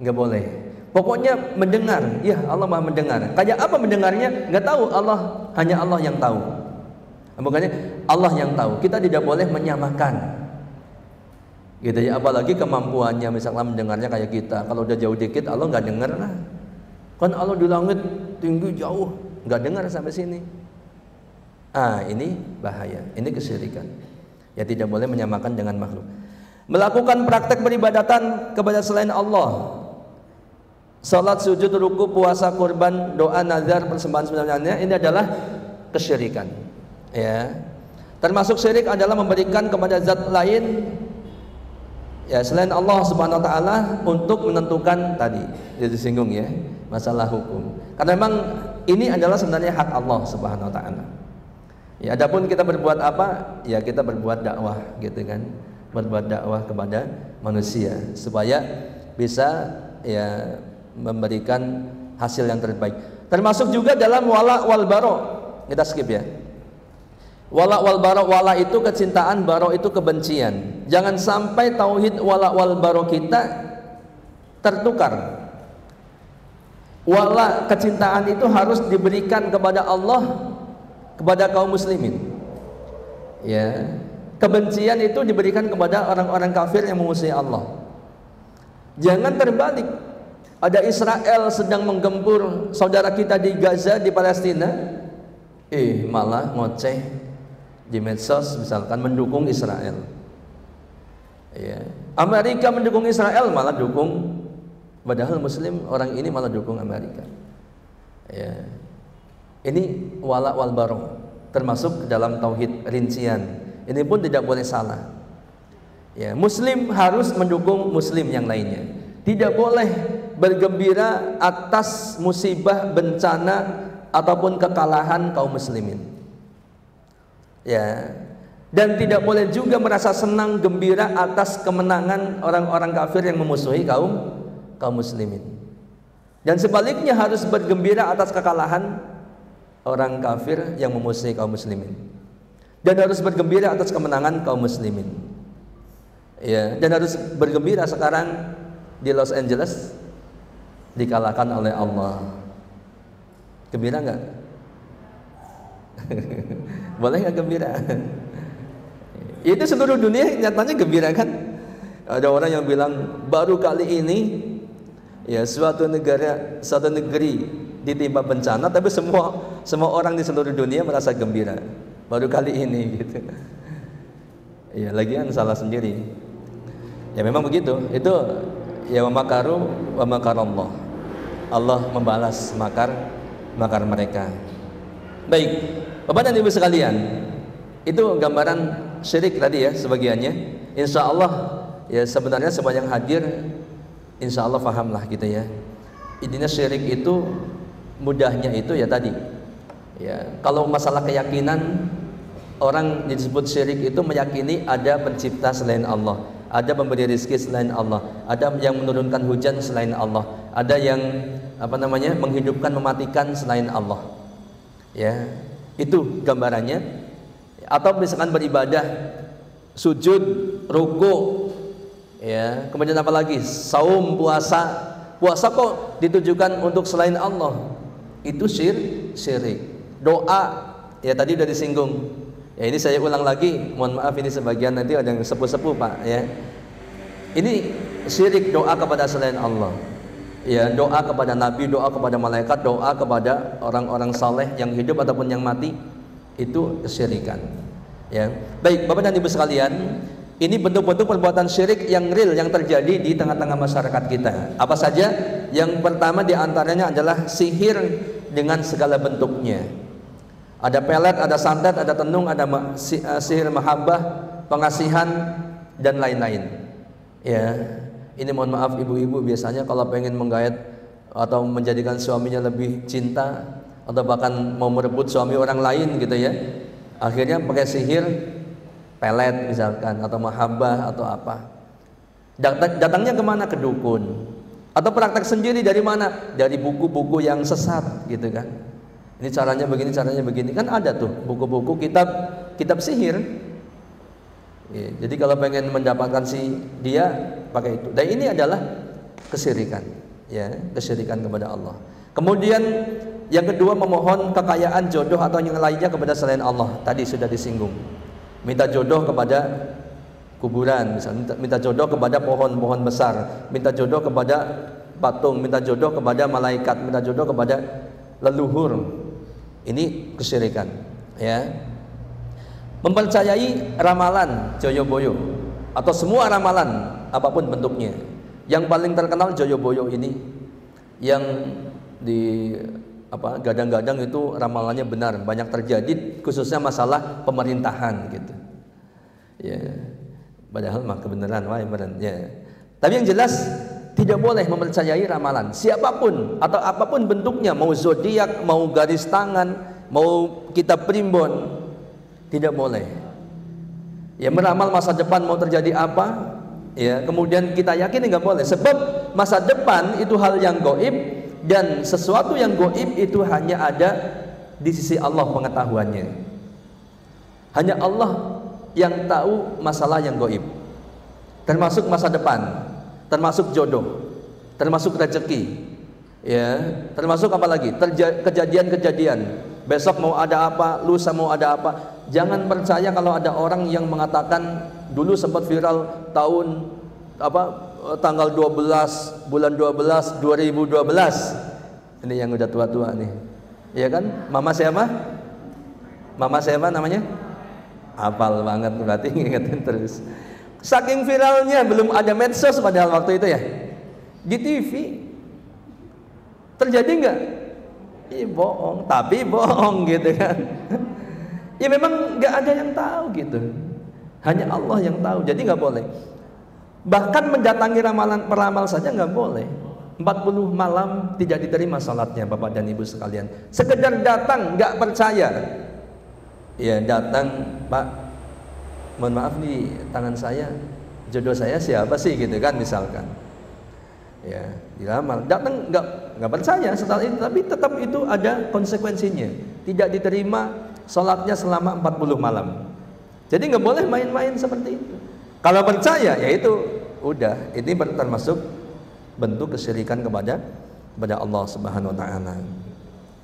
nggak boleh. Pokoknya mendengar, ya Allah Maha mendengar. Kayak apa mendengarnya? Nggak tahu, Allah, hanya Allah yang tahu. Makanya Allah yang tahu. Kita tidak boleh menyamakan, gitu ya. Apalagi kemampuannya, misalnya mendengarnya kayak kita. Kalau udah jauh dikit, Allah nggak dengar lah. Kan Allah di langit tinggi jauh, nggak dengar sampai sini. Ini bahaya. Ini kesyirikan. Ya, tidak boleh menyamakan dengan makhluk. Melakukan praktek peribadatan kepada selain Allah, salat, sujud, ruku, puasa, kurban, doa, nazar, persembahan sebenarnya, ini adalah kesyirikan. Ya, termasuk syirik adalah memberikan kepada zat lain, ya, selain Allah Subhanahu wa taala untuk menentukan tadi disinggung, ya, masalah hukum. Karena memang ini adalah sebenarnya hak Allah Subhanahu wa taala. Ya, adapun kita berbuat apa? Ya, kita berbuat dakwah, gitu kan. Berbuat dakwah kepada manusia supaya bisa, ya, memberikan hasil yang terbaik. Termasuk juga dalam wala wal baro. Kita skip, ya. Wala wal baro, wala itu kecintaan, baro itu kebencian. Jangan sampai tauhid wala wal baro kita tertukar. Wala, kecintaan itu harus diberikan kepada Allah, kepada kaum muslimin. Ya, kebencian itu diberikan kepada orang-orang kafir yang memusuhi Allah. Jangan terbalik. Ada Israel sedang menggempur saudara kita di Gaza, di Palestina, malah ngoceh di medsos, misalkan mendukung Israel. Ya. Amerika mendukung Israel, malah dukung, padahal Muslim orang ini malah dukung Amerika. Ya. Ini wala wal baro, termasuk dalam tauhid rincian. Ini pun tidak boleh salah. Ya, Muslim harus mendukung Muslim yang lainnya. Tidak boleh bergembira atas musibah, bencana ataupun kekalahan kaum muslimin. Ya. Dan tidak boleh juga merasa senang gembira atas kemenangan orang-orang kafir yang memusuhi kaum muslimin. Dan sebaliknya harus bergembira atas kekalahan orang kafir yang memusuhi kaum muslimin. Dan harus bergembira atas kemenangan kaum muslimin. Ya, dan harus bergembira sekarang di Los Angeles dikalahkan oleh Allah. Gembira nggak? Boleh nggak gembira? Itu seluruh dunia nyatanya gembira kan? Ada orang yang bilang baru kali ini ya suatu negeri ditimpa bencana, tapi semua orang di seluruh dunia merasa gembira. Baru kali ini gitu. Ya lagian salah sendiri. Ya memang begitu. Itu ya wa makarallah. Allah membalas makar mereka. Baik, Bapak dan Ibu sekalian, itu gambaran syirik tadi ya sebagiannya. Insya Allah ya sebenarnya semua yang hadir insya Allah fahamlah gitu ya. Intinya syirik itu mudahnya itu ya tadi ya, kalau masalah keyakinan, orang disebut syirik itu meyakini ada pencipta selain Allah, ada pemberi rezeki selain Allah, ada yang menurunkan hujan selain Allah, ada yang menghidupkan mematikan selain Allah. Ya, itu gambarannya. Atau misalkan beribadah, sujud, ruku, ya, kemudian apa lagi? Saum, puasa kok ditujukan untuk selain Allah. Itu syirik. Doa, ya tadi udah disinggung. Ya ini saya ulang lagi, mohon maaf ini sebagian nanti ada yang sepuh-sepuh Pak ya. Ini syirik, doa kepada selain Allah. Ya, doa kepada nabi, doa kepada malaikat, doa kepada orang-orang saleh yang hidup ataupun yang mati. Itu kesyirikan. Ya. Baik, Bapak dan Ibu sekalian, ini bentuk-bentuk perbuatan syirik yang real yang terjadi di tengah-tengah masyarakat kita. Apa saja? Yang pertama di antaranya adalah sihir dengan segala bentuknya. Ada pelet, ada santet, ada tenung, ada sihir mahabbah, pengasihan dan lain-lain. Ya. Ini mohon maaf ibu-ibu biasanya kalau pengen menggait atau menjadikan suaminya lebih cinta atau bahkan mau merebut suami orang lain gitu ya, akhirnya pakai sihir pelet misalkan atau mahabbah atau apa. Datangnya kemana? Ke dukun. Atau praktek sendiri dari mana? Dari buku-buku yang sesat gitu kan. Ini caranya begini, caranya begini. Kan ada tuh buku-buku kitab sihir. Ya, jadi kalau pengen mendapatkan dia pakai itu. Dan ini adalah kesyirikan, ya, kesyirikan kepada Allah. Kemudian yang kedua, memohon kekayaan, jodoh atau yang lainnya kepada selain Allah. Tadi sudah disinggung. Minta jodoh kepada kuburan, misalnya minta jodoh kepada pohon-pohon besar, minta jodoh kepada patung, minta jodoh kepada malaikat, minta jodoh kepada leluhur. Ini kesyirikan, ya. Mempercayai ramalan Joyoboyo atau semua ramalan apapun bentuknya. Yang paling terkenal Joyoboyo ini yang gadang-gadang itu ramalannya benar, banyak terjadi khususnya masalah pemerintahan gitu. Ya. Padahal mah kebenaran ya. Tapi yang jelas tidak boleh mempercayai ramalan siapapun atau apapun bentuknya, mau zodiak, mau garis tangan, mau kitab primbon, tidak boleh. Ya, meramal masa depan mau terjadi apa, ya, kemudian kita yakin nggak boleh, sebab masa depan itu hal yang gaib. Dan sesuatu yang gaib itu hanya ada di sisi Allah pengetahuannya. Hanya Allah yang tahu masalah yang gaib. Termasuk masa depan, termasuk jodoh, termasuk rezeki, ya, termasuk apa lagi? Kejadian-kejadian. Besok mau ada apa, lusa mau ada apa. Jangan percaya kalau ada orang yang mengatakan dulu sempat viral tahun tanggal 12 bulan 12 2012. Ini yang udah tua-tua nih. Iya kan? Mama siapa? Mama siapa namanya? Hafal banget berarti, ingetin terus. Saking viralnya, belum ada medsos padahal waktu itu ya. Di TV. Terjadi enggak? Bohong, tapi bohong gitu kan. Ya memang enggak ada yang tahu gitu. Hanya Allah yang tahu. Jadi enggak boleh. Bahkan mendatangi peramal saja nggak boleh. 40 malam tidak diterima salatnya Bapak dan Ibu sekalian. Sekedar datang nggak percaya. Ya datang, Pak, mohon maaf nih tangan saya, jodoh saya siapa sih gitu kan misalkan. Ya dilamar, datang nggak percaya setelah itu, tapi tetap itu ada konsekuensinya. Tidak diterima salatnya selama 40 malam. Jadi nggak boleh main-main seperti itu. Kalau percaya ya itu udah, ini termasuk bentuk kesyirikan kepada Allah Subhanahu wa taala.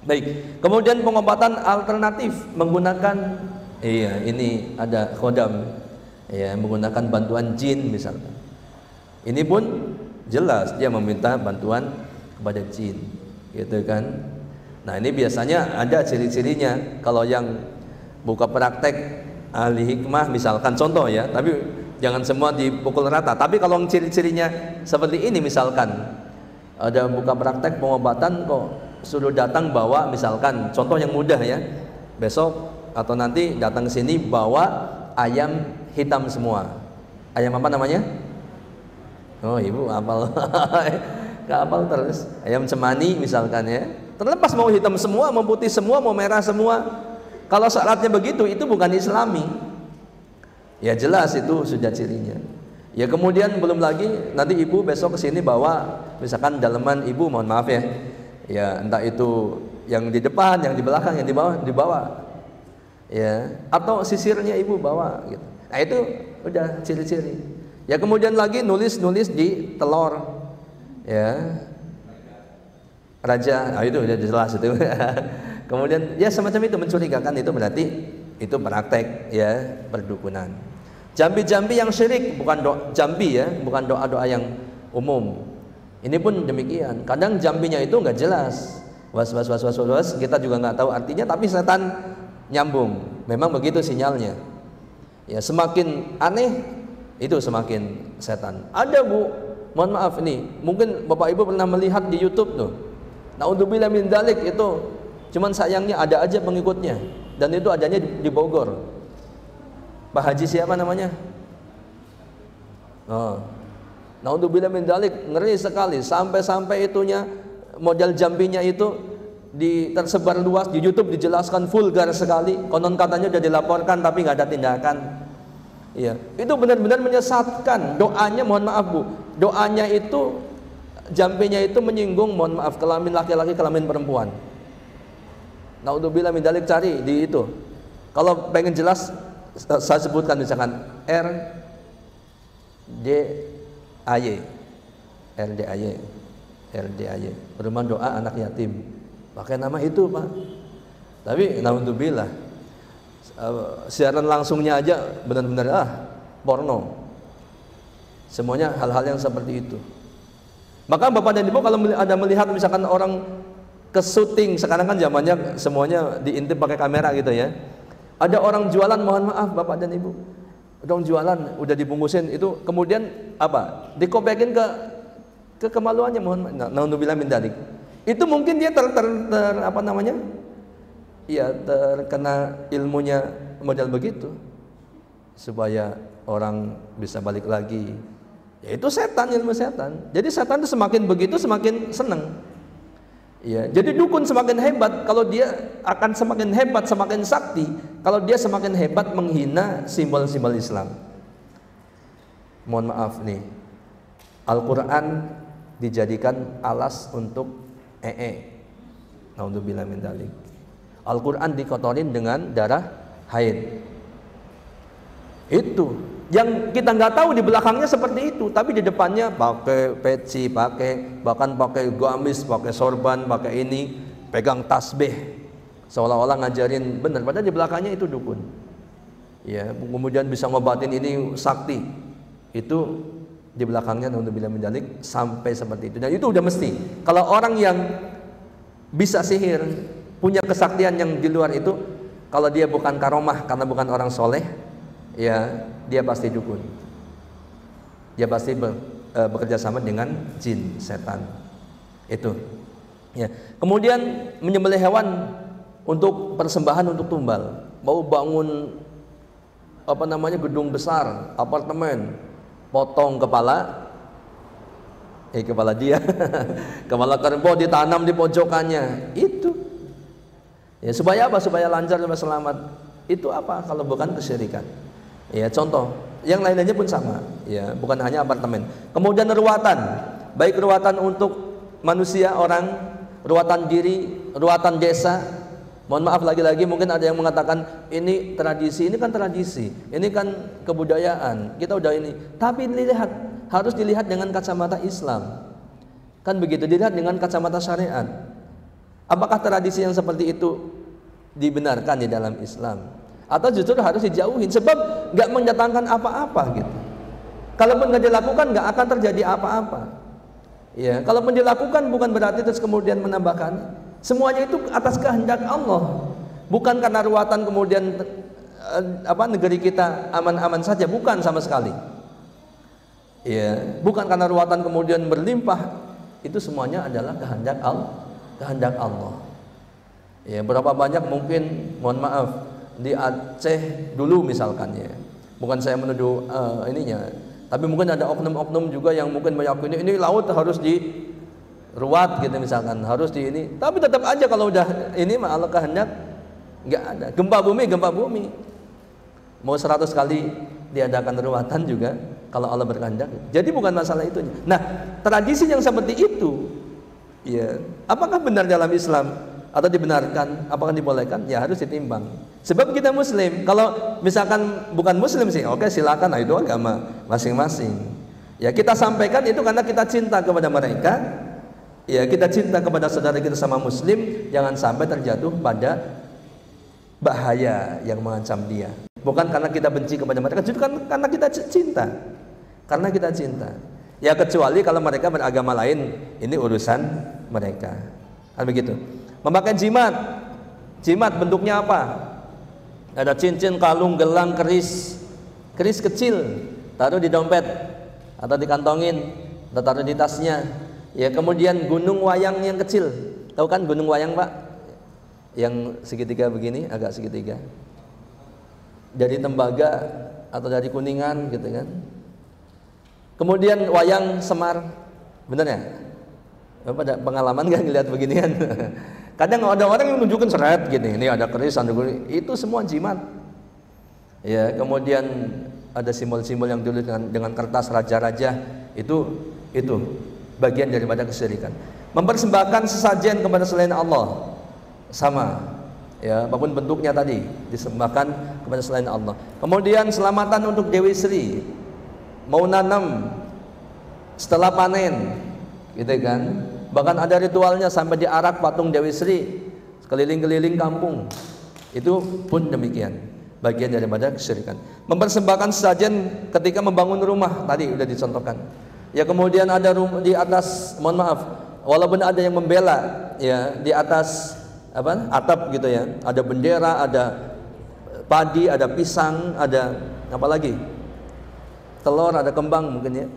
Baik, kemudian pengobatan alternatif menggunakan ini ada khodam ya, menggunakan bantuan jin misalkan. Ini pun jelas dia meminta bantuan kepada jin, gitu kan. Nah, ini biasanya ada ciri-cirinya. Kalau yang buka praktek ahli hikmah misalkan contoh ya, tapi jangan semua dipukul rata. Tapi kalau ciri-cirinya seperti ini misalkan ada buka praktek pengobatan kok suruh datang bawa misalkan contoh yang mudah ya, besok atau nanti datang ke sini bawa ayam hitam semua. Ayam apa namanya? Oh ibu hafal. Gak hafal terus. Ayam cemani misalkan ya. Terlepas mau hitam semua, mau putih semua, mau merah semua. Kalau syaratnya begitu itu bukan Islami. Ya jelas itu sudah cirinya. Ya kemudian belum lagi nanti ibu besok kesini bawa misalkan daleman ibu, mohon maaf ya, ya entah itu yang di depan, yang di belakang, yang di bawah dibawa, ya atau sisirnya ibu bawa gitu. Nah itu udah ciri-ciri. Ya kemudian lagi nulis di telur, ya raja, nah itu udah jelas itu. Kemudian ya semacam itu mencurigakan, itu berarti itu praktek ya perdukunan. Jambi-jambi yang syirik, bukan jambi ya, bukan doa-doa yang umum. Ini pun demikian. Kadang jambinya itu nggak jelas, was, kita juga nggak tahu artinya, tapi setan nyambung. Memang begitu sinyalnya. Ya semakin aneh itu semakin setan. Ada bu, mohon maaf ini, mungkin bapak ibu pernah melihat di YouTube tuh. Naudzubillah min dzalik itu, cuman sayangnya ada aja pengikutnya, dan itu adanya di Bogor. Pak Haji siapa namanya? Oh. Naudzubillah min dzalik, ngeri sekali, sampai itunya model jambinya itu tersebar luas di YouTube, dijelaskan vulgar sekali. Konon katanya sudah dilaporkan tapi nggak ada tindakan. Iya, itu benar-benar menyesatkan. Doanya mohon maaf bu, doanya itu jambinya itu menyinggung mohon maaf kelamin laki-laki, kelamin perempuan. Naudzubillah min dzalik, cari di itu. Kalau pengen jelas saya sebutkan misalkan RDAY, rumah doa anak yatim, pakai nama itu pak. Tapi naudzubillah siaran langsungnya aja benar-benar porno, semuanya hal-hal yang seperti itu. Maka bapak dan ibu kalau ada melihat misalkan orang ke syuting, sekarang kan zamannya semuanya diintip pakai kamera gitu ya. Ada orang jualan, mohon maaf bapak dan ibu, orang jualan udah dibungkusin itu, kemudian apa? Dikopekin ke kemaluannya, mohon maaf. Naudzubillah min dzalik. Itu mungkin dia apa namanya? Ya terkena ilmunya model begitu supaya orang bisa balik lagi. Ya itu setan, ilmu setan. Jadi setan itu semakin begitu semakin senang. Ya, jadi dukun semakin hebat kalau dia akan semakin hebat, semakin sakti kalau dia semakin hebat menghina simbol-simbol Islam. Mohon maaf nih, Al-Quran dijadikan alas untuk naudzubillah min dzalik. Al-Quran dikotorin dengan darah haid. Itu yang kita nggak tahu di belakangnya seperti itu, tapi di depannya pakai peci, bahkan pakai gamis, pakai sorban, pakai ini, pegang tasbih, seolah-olah ngajarin benar, padahal di belakangnya itu dukun. Ya, kemudian bisa ngobatin ini sakti, itu di belakangnya naudzubillah min dzalik sampai seperti itu. Dan itu udah mesti. Kalau orang yang bisa sihir, punya kesaktian yang di luar itu, kalau dia bukan karomah karena bukan orang soleh, ya dia pasti dukun. Dia pasti bekerja sama dengan jin, setan. Itu. Ya. Kemudian menyembelih hewan untuk persembahan untuk tumbal. Mau bangun apa namanya gedung besar, apartemen, potong kepala, Kepala dia, kepala kerbau ditanam di pojokannya. Itu ya, supaya apa? Supaya lancar, supaya selamat. Itu apa kalau bukan kesyirikan? Ya, contoh yang lain-lainnya pun sama, ya, bukan hanya apartemen. Kemudian ruatan, baik ruatan untuk manusia, orang, ruatan diri, ruatan desa. Mohon maaf, lagi-lagi mungkin ada yang mengatakan ini tradisi, ini kan tradisi, ini kan kebudayaan, kita udah ini. Tapi dilihat, harus dilihat dengan kacamata Islam, kan begitu, dilihat dengan kacamata syariat. Apakah tradisi yang seperti itu dibenarkan di dalam Islam? Atau justru harus dijauhin, sebab nggak mendatangkan apa-apa gitu. Kalaupun nggak dilakukan, nggak akan terjadi apa-apa. Ya, kalaupun dilakukan bukan berarti terus kemudian menambahkan. Semuanya itu atas kehendak Allah, bukan karena ruatan kemudian negeri kita aman-aman saja, bukan sama sekali. Ya, bukan karena ruatan kemudian berlimpah, itu semuanya adalah kehendak Allah. Ya, berapa banyak mungkin, mohon maaf, di Aceh dulu misalkan, ya, bukan saya menuduh ininya, tapi mungkin ada oknum-oknum juga yang mungkin meyakini ini laut harus diruat gitu misalkan, harus di ini, tapi tetap aja kalau udah ini mah Allah kehendak nggak ada. Gempa bumi mau 100 kali diadakan ruatan juga kalau Allah berkehendak. Jadi bukan masalah itu. Nah, tradisi yang seperti itu, ya, apakah benar dalam Islam atau dibenarkan, apakah dibolehkan? Ya harus ditimbang. Sebab kita Muslim, kalau misalkan bukan Muslim sih, oke silakan, nah itu agama masing-masing. Ya kita sampaikan itu karena kita cinta kepada mereka, ya kita cinta kepada saudara kita sama Muslim, jangan sampai terjatuh pada bahaya yang mengancam dia. Bukan karena kita benci kepada mereka, justru karena kita cinta. Karena kita cinta. Ya kecuali kalau mereka beragama lain, ini urusan mereka. Kan begitu. Memakai jimat bentuknya apa? Ada cincin, kalung, gelang, keris kecil, taruh di dompet atau dikantongin, atau taruh di tasnya. Ya kemudian gunung wayang yang kecil, tahu kan gunung wayang Pak? Yang segitiga begini, agak segitiga. Dari tembaga atau dari kuningan gitu kan. Kemudian wayang Semar, bener ya? Bapak ada pengalaman nggak ngeliat beginian? Kadang ada orang yang menunjukkan seret gini, ini ada keris, itu semua jimat. Ya, kemudian ada simbol-simbol yang dulu dengan kertas raja-raja, itu bagian daripada kesyirikan. Mempersembahkan sesajen kepada selain Allah, sama. Ya, apapun bentuknya tadi disembahkan kepada selain Allah. Kemudian selamatan untuk Dewi Sri, mau nanam setelah panen, gitu kan? Bahkan ada ritualnya sampai diarak patung Dewi Sri keliling-keliling kampung. Itu pun demikian, bagian daripada kesyirikan. Mempersembahkan sesajen ketika membangun rumah, tadi sudah dicontohkan. Ya kemudian ada di atas, mohon maaf, walaupun ada yang membela, ya di atas atap gitu ya, ada bendera, ada padi, ada pisang, ada apa lagi? Telur, ada kembang mungkin ya.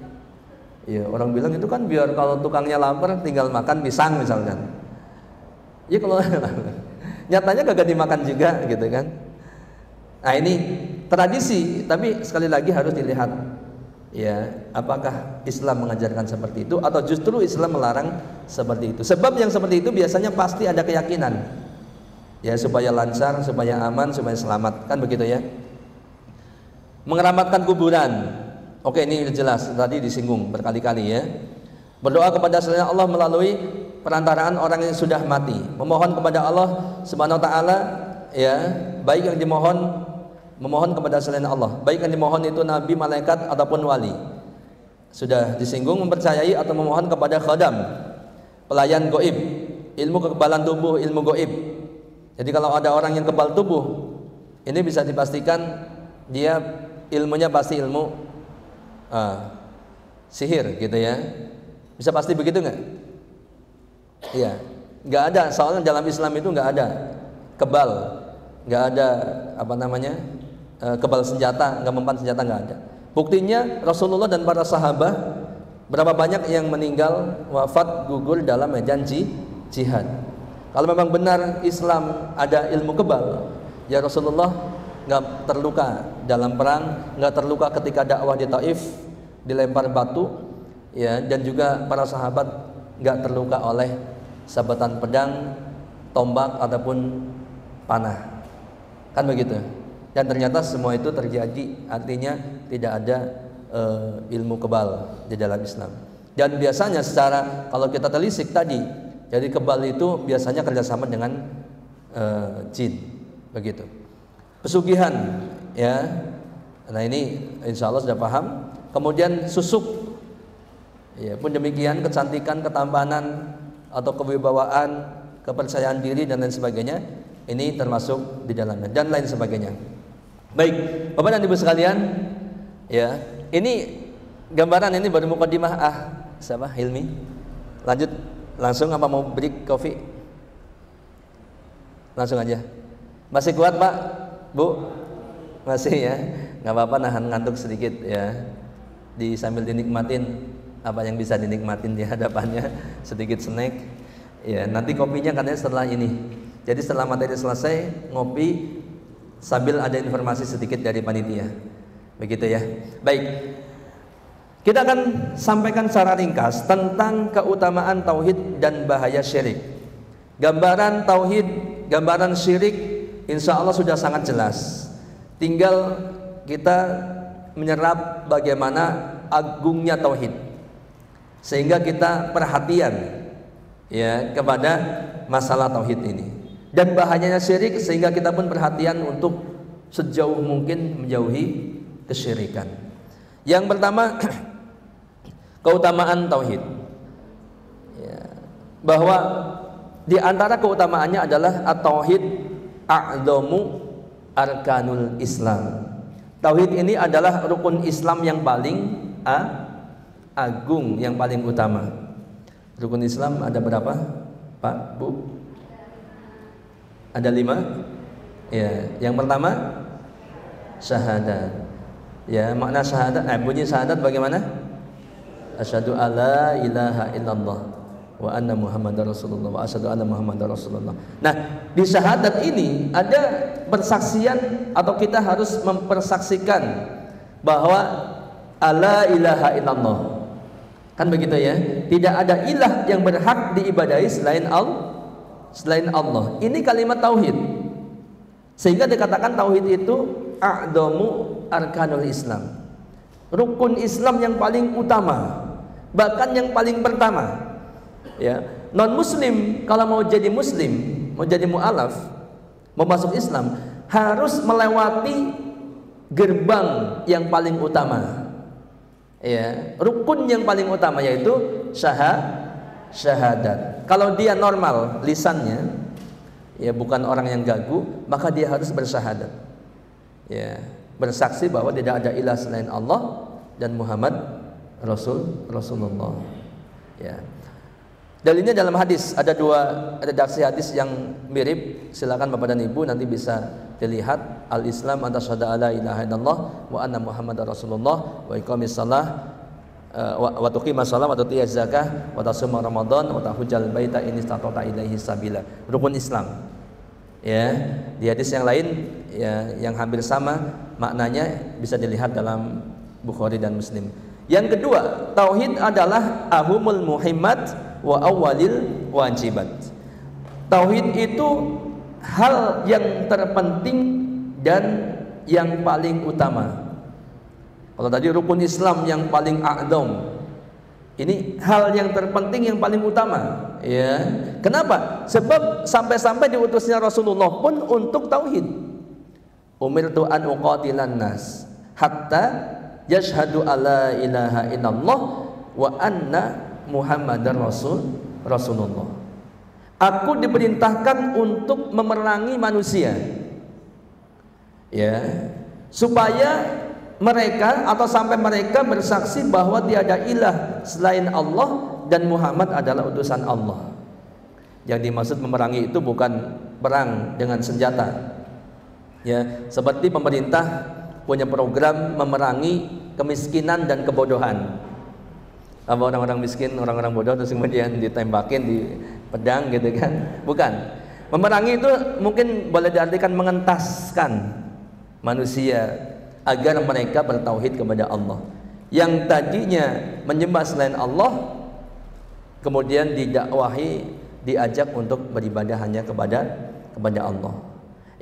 Ya, orang bilang itu kan biar kalau tukangnya lapar tinggal makan pisang misalkan. Ya kalau nyatanya kagak dimakan juga gitu kan. Nah ini tradisi, tapi sekali lagi harus dilihat ya, apakah Islam mengajarkan seperti itu atau justru Islam melarang seperti itu. Sebab yang seperti itu biasanya pasti ada keyakinan ya, supaya lancar, supaya aman, supaya selamat, kan begitu ya. Mengeramatkan kuburan, oke, ini jelas tadi disinggung berkali-kali ya. Berdoa kepada selain Allah melalui perantaraan orang yang sudah mati, memohon kepada Allah Subhanahu wa taala ya, baik yang memohon kepada selain Allah, baik yang dimohon itu nabi, malaikat ataupun wali. Sudah disinggung, mempercayai atau memohon kepada khadam, pelayan gaib, ilmu kekebalan tubuh, ilmu gaib. Jadi kalau ada orang yang kebal tubuh, ini bisa dipastikan dia ilmunya pasti ilmu sihir gitu ya. Bisa pasti begitu nggak? Iya, nggak ada. Soalnya dalam Islam itu nggak ada kebal, nggak ada kebal senjata, nggak mempan senjata, nggak ada. Buktinya Rasulullah dan para sahabat berapa banyak yang meninggal wafat gugur dalam medan jihad. Kalau memang benar Islam ada ilmu kebal, ya Rasulullah nggak terluka dalam perang, nggak terluka ketika dakwah di Taif dilempar batu, ya, dan juga para sahabat nggak terluka oleh sabatan pedang, tombak ataupun panah, kan begitu. Dan ternyata semua itu terjadi, artinya tidak ada ilmu kebal di dalam Islam. Dan biasanya secara kalau kita telisik tadi, jadi kebal itu biasanya kerjasama dengan jin, begitu. Pesugihan, ya. Nah ini insya Allah sudah paham. Kemudian susuk, ya pun demikian, kecantikan, ketampanan atau kewibawaan, kepercayaan diri dan lain sebagainya, ini termasuk di dalamnya dan lain sebagainya. Baik, Bapak dan Ibu sekalian, ya ini gambaran ini baru mukadimah. Siapa? Hilmi. Lanjut langsung apa mau break kopi? Langsung aja. Masih kuat Pak, Bu? Masih ya, nggak apa-apa, nahan ngantuk sedikit ya. Sambil dinikmatin apa yang bisa dinikmatin di hadapannya, sedikit snack. Ya, nanti kopinya katanya setelah ini. Jadi setelah materi selesai, ngopi sambil ada informasi sedikit dari panitia. Begitu ya. Baik. Kita akan sampaikan secara ringkas tentang keutamaan tauhid dan bahaya syirik. Gambaran tauhid, gambaran syirik insya Allah sudah sangat jelas. Tinggal kita menyerap bagaimana agungnya tauhid, sehingga kita perhatian ya kepada masalah tauhid ini. Dan bahayanya syirik sehingga kita pun perhatian untuk sejauh mungkin menjauhi kesyirikan. Yang pertama keutamaan tauhid, ya, bahwa di antara keutamaannya adalah at-tauhid a'dhamu arkanul Islam. Tauhid ini adalah rukun Islam yang paling agung, yang paling utama. Rukun Islam ada berapa, Pak, Bu? Ada 5. Ya, yang pertama syahadat. Ya, makna syahadat, bunyi syahadat bagaimana? Asyhadu alla ilaha illallah wa anna muhammadar rasulullah wa asyhadu anna muhammadar rasulullah. Nah, di syahadat ini ada persaksian atau kita harus mempersaksikan bahwa alla ilaha illallah. Kan begitu ya? Tidak ada ilah yang berhak diibadahi selain Allah. Ini kalimat tauhid. Sehingga dikatakan tauhid itu a'dhamu arkanul Islam. Rukun Islam yang paling utama, bahkan yang paling pertama. Ya, non muslim kalau mau jadi muslim, mau jadi mu'alaf, mau masuk Islam, harus melewati gerbang yang paling utama. Ya, rukun yang paling utama yaitu syahadat. Kalau dia normal lisannya, ya bukan orang yang gagu, maka dia harus bersyahadat. Ya, bersaksi bahwa tidak ada ilah selain Allah dan Muhammad Rasulullah. Ya. Dalilnya dalam hadis, ada 2 redaksi hadis yang mirip. Silakan Bapak dan Ibu nanti bisa dilihat. Al-Islam anta syahada la ilaha illallah wa anna Muhammadar Rasulullah wa iqamis shalah wa tuqimas shalah wa tutiyaz zakah wa tasuma ramadan wa tahujjal baita in istata'ta ilaihi sabila. Rukun Islam. Ya, di hadis yang lain ya yang hampir sama maknanya bisa dilihat dalam Bukhari dan Muslim. Yang kedua, tauhid adalah ahumul muhimmat wa awwalil wajibat. Tauhid itu hal yang terpenting dan yang paling utama. Kalau tadi rukun Islam yang paling a'dham, ini hal yang terpenting yang paling utama. Ya, kenapa? Sebab sampai-sampai diutusnya Rasulullah pun untuk tauhid. Umirtu an uqatilan nas hatta yashhadu alla ilaha illallah wa anna Muhammadar Rasulullah. Aku diperintahkan untuk memerangi manusia, ya, supaya mereka atau sampai mereka bersaksi bahwa tiada ilah selain Allah dan Muhammad adalah utusan Allah. Yang dimaksud memerangi itu bukan perang dengan senjata. Ya, seperti pemerintah punya program memerangi kemiskinan dan kebodohan. Apa orang-orang miskin, orang-orang bodoh terus kemudian ditembakin di pedang gitu kan? Bukan. Memerangi itu mungkin boleh diartikan mengentaskan manusia agar mereka bertauhid kepada Allah. yang tadinya menyembah selain Allah kemudian didakwahi, diajak untuk beribadah hanya kepada Allah.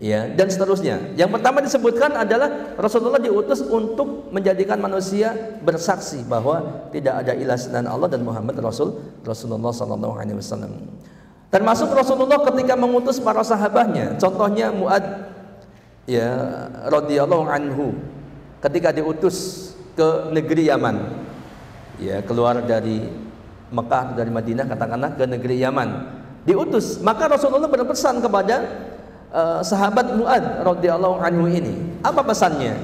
Ya, dan seterusnya. Yang pertama disebutkan adalah Rasulullah diutus untuk menjadikan manusia bersaksi bahwa tidak ada ilah selain Allah dan Muhammad Rasulullah sallallahu alaihi wasallam. Termasuk Rasulullah ketika mengutus para sahabatnya, contohnya Mu'ad ya radhiyallahu anhu ketika diutus ke negeri Yaman. Ya, keluar dari Mekah, dari Madinah katakanlah ke negeri Yaman. Diutus, maka Rasulullah berpesan kepada sahabat Mu'ad radhiyallahu anhu ini. Apa pesannya?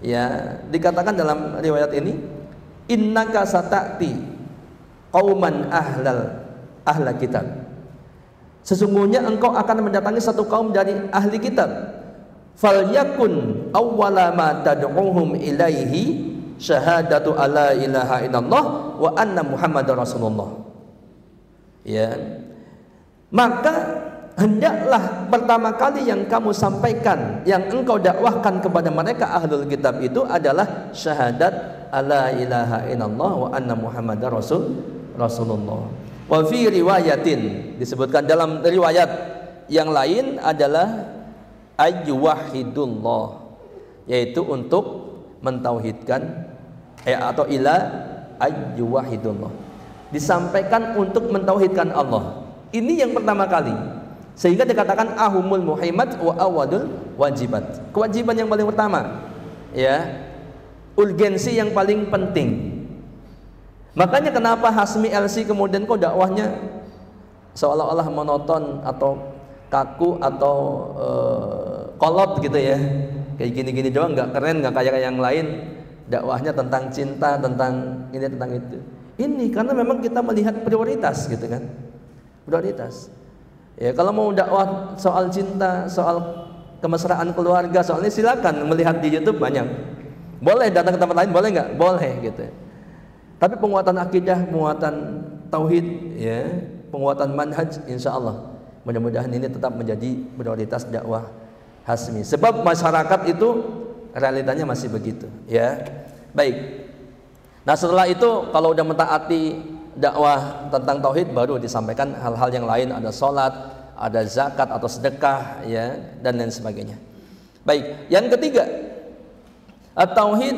Ya, dikatakan dalam riwayat ini, innaka sata'ti qauman ahla kitab. Sesungguhnya engkau akan mendatangi satu kaum dari ahli kitab. Falyakun awwala ma tad'uhum ilaihi syahadatu alla ilaha illallah wa anna muhammadar rasulullah. Ya. Maka hendaklah pertama kali yang kamu sampaikan, yang engkau dakwahkan kepada mereka ahlul kitab itu adalah syahadat alla ilaha illallah wa anna muhammadar rasulullah. Wa fi riwayatin, disebutkan dalam riwayat yang lain adalah ayyuwahidullah, yaitu untuk mentauhidkan atau ila ayyuwahidullah, disampaikan untuk mentauhidkan Allah. Ini yang pertama kali, sehingga dikatakan ahumul muhimmat wa awadul wajibat, kewajiban yang paling pertama, ya, urgensi yang paling penting. Makanya kenapa Hasmi LC kemudian kok dakwahnya seolah-olah monoton atau kaku atau kolot gitu ya, kayak gini-gini doang, nggak keren, nggak kayak yang lain. Dakwahnya tentang cinta, tentang ini, tentang itu. Ini karena memang kita melihat prioritas gitu kan, prioritas. Ya, kalau mau dakwah soal cinta, soal kemesraan keluarga, soalnya silakan melihat di YouTube banyak. Boleh datang ke tempat lain, boleh nggak? Boleh gitu. Tapi penguatan akidah, penguatan tauhid, ya, penguatan manhaj, insya Allah mudah-mudahan ini tetap menjadi prioritas dakwah Hasmi. Sebab masyarakat itu realitanya masih begitu, ya. Baik. Nah, setelah itu kalau udah mentaati dakwah tentang tauhid, baru disampaikan hal-hal yang lain, ada sholat, ada zakat atau sedekah, ya, dan lain sebagainya. Baik, yang ketiga, at-tauhid